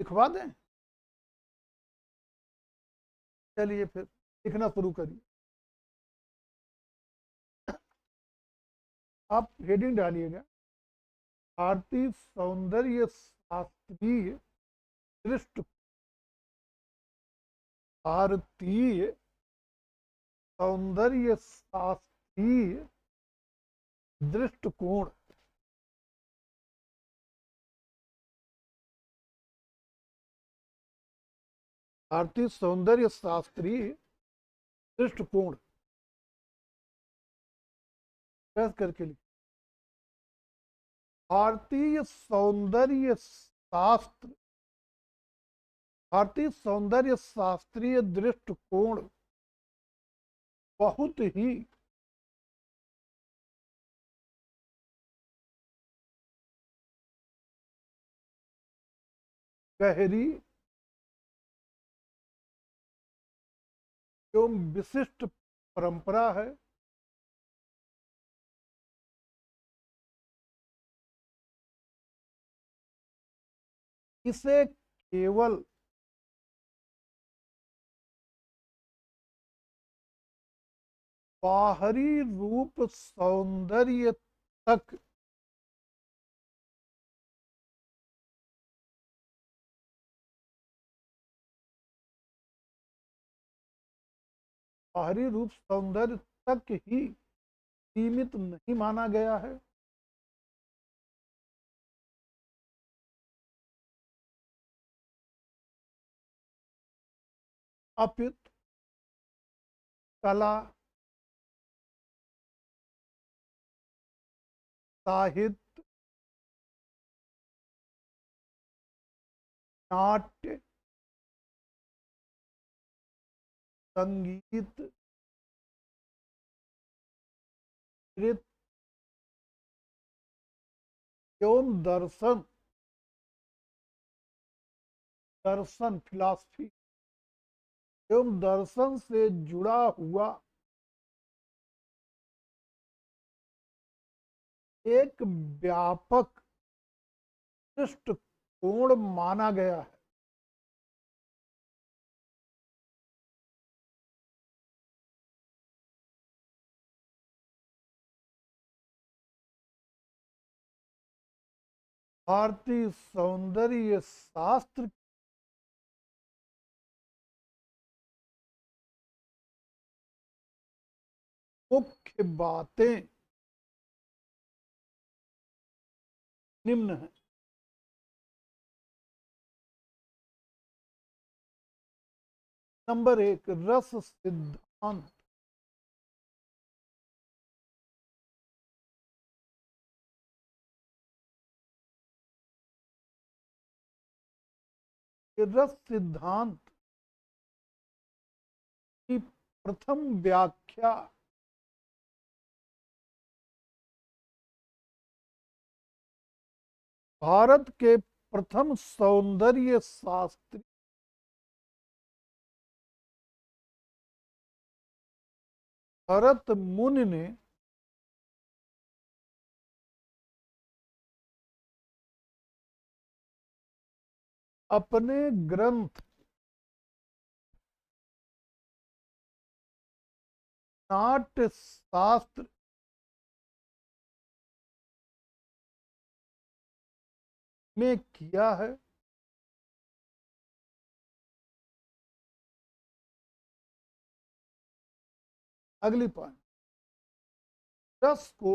लिखवा दें, चलिए फिर लिखना शुरू करिए। आप हेडिंग डालिएगा, भारतीय सौंदर्य शास्त्रीय दृष्टि, भारतीय सौंदर्य शास्त्रीय दृष्टिकोण। भारतीय सौंदर्य शास्त्रीय दृष्टिकोण प्रेस करके लिखिए। भारतीय सौंदर्य शास्त्र, भारतीय सौंदर्य शास्त्रीय दृष्टिकोण बहुत ही गहरी एवं विशिष्ट परंपरा है। इसे केवल बाहरी रूप सौंदर्य तक बाहरी रूप सौंदर्य तक ही सीमित नहीं माना गया है, अपितु कला, साहित्य, नाट्य, संगीत, नृत्य एवं दर्शन, दर्शन फिलॉसफी एवं दर्शन से जुड़ा हुआ एक व्यापक दृष्टिकोण माना गया है। भारतीय सौंदर्य शास्त्र मुख्य बातें निम्न है। नंबर 1, रस सिद्धांत। रस सिद्धांत की प्रथम व्याख्या भारत के प्रथम सौंदर्य शास्त्री भरत मुनि ने अपने ग्रंथ नाट्य शास्त्र में किया है। अगली पॉइंट, रस को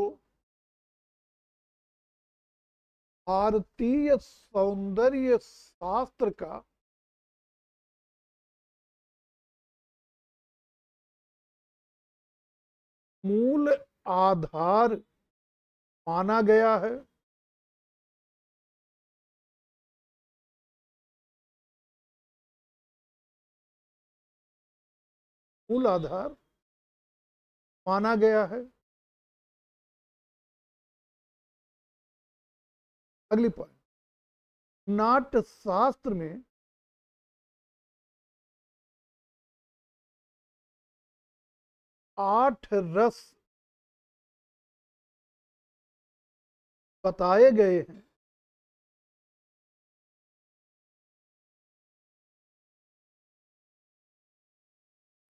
भारतीय सौंदर्य शास्त्र का मूल आधार माना गया है। मूल आधार माना गया है। अगली पॉइंट, नाट्य शास्त्र में आठ रस बताए गए हैं।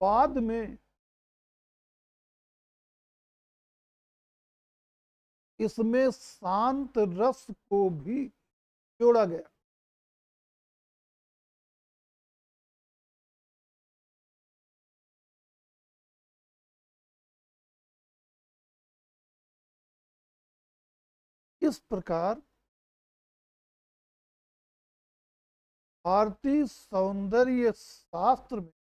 बाद में इसमें शांत रस को भी जोड़ा गया। इस प्रकार भारतीय सौंदर्य शास्त्र में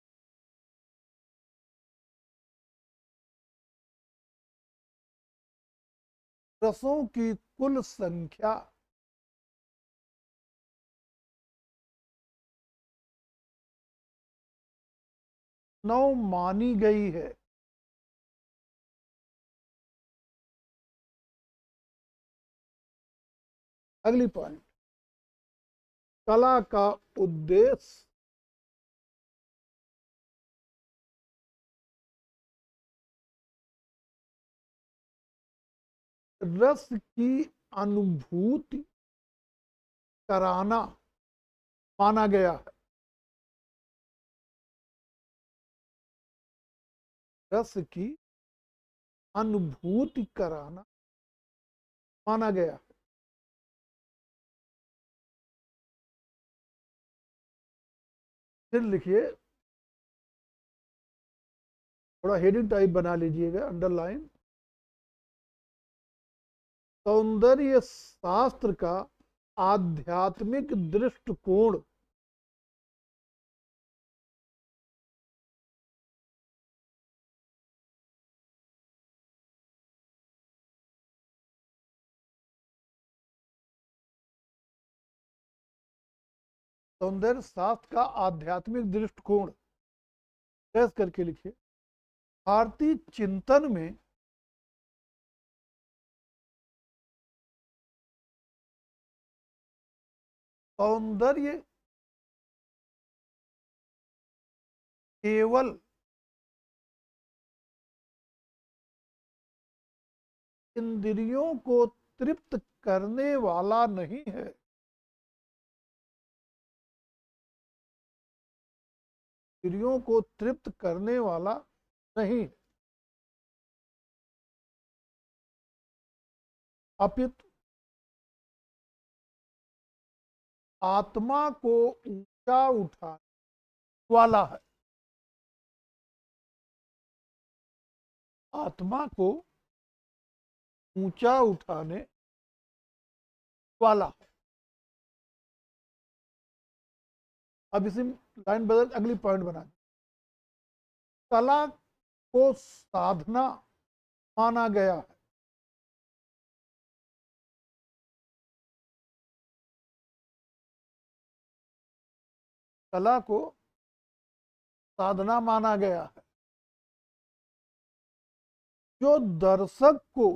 रसों की कुल संख्या 9 मानी गई है। अगली पॉइंट, कला का उद्देश्य रस की अनुभूति कराना माना गया है। रस की अनुभूति कराना माना गया है। फिर लिखिए, थोड़ा हेडिंग टाइप बना लीजिएगा, अंडरलाइन। सौंदर्य शास्त्र का आध्यात्मिक दृष्टिकोण सौंदर्य शास्त्र का आध्यात्मिक दृष्टिकोण प्रेस करके लिखिए। भारतीय चिंतन में सौंदर्य केवल इंद्रियों को तृप्त करने वाला नहीं है। इंद्रियों को तृप्त करने वाला नहीं, अपितु आत्मा को ऊंचा उठाने वाला है। आत्मा को ऊंचा उठाने वाला है। अब इसी लाइन बदल अगली पॉइंट बना, कला को साधना माना गया है। कला को साधना माना गया है। जो दर्शक को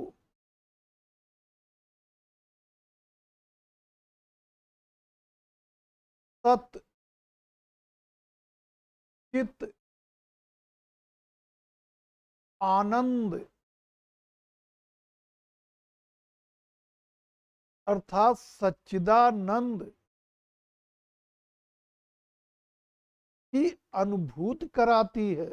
सत चित आनंद अर्थात सच्चिदानंद की अनुभूति कराती है।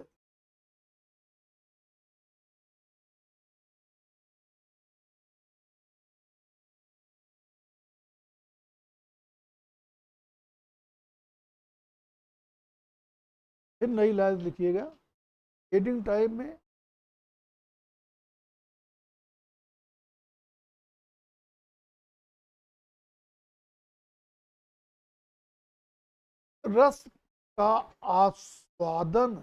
फिर नई लाइन लिखिएगा, हेडिंग टाइप में रस का आस्वादन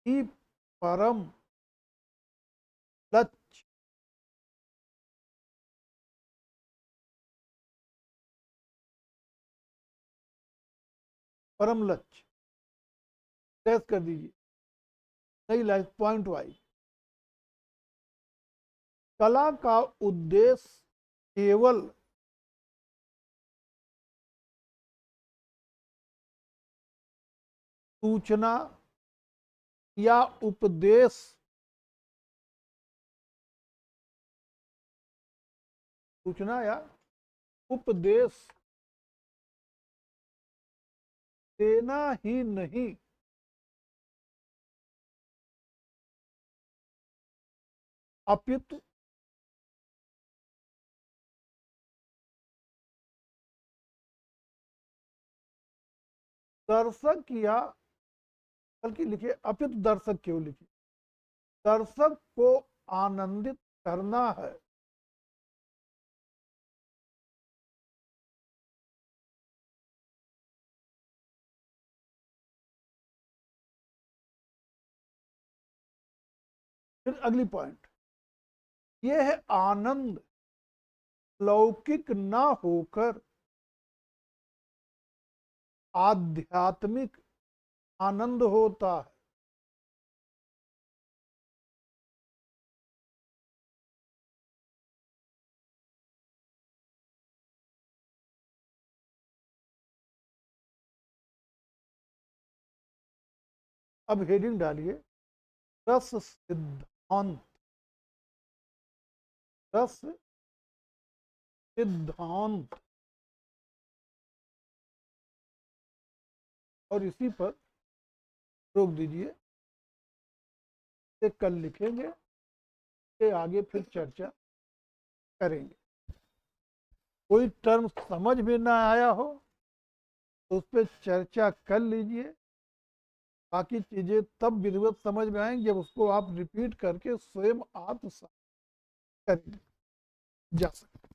ही परम लक्ष्य परम लक्ष्य टेस्ट कर दीजिए, नई लाइफ पॉइंट वाइज। कला का उद्देश्य केवल सूचना या उपदेश सूचना या उपदेश देना ही नहीं, अपितु दर्शक या, बल्कि लिखिए अपितु दर्शक क्यों लिखिए, दर्शक को आनंदित करना है। फिर अगली पॉइंट, यह है आनंद लौकिक ना होकर आध्यात्मिक आनंद होता है। अब हेडिंग डालिए, रस सिद्धांत, रस सिद्धांत, और इसी पर रोक दीजिए, कल लिखेंगे, के आगे फिर चर्चा करेंगे। कोई टर्म समझ में ना आया हो तो उस पर चर्चा कर लीजिए, बाकी चीजें तब विधिवत समझ में आएंगी जब उसको आप रिपीट करके स्वयं आत्मसात करेंगे जा सकते।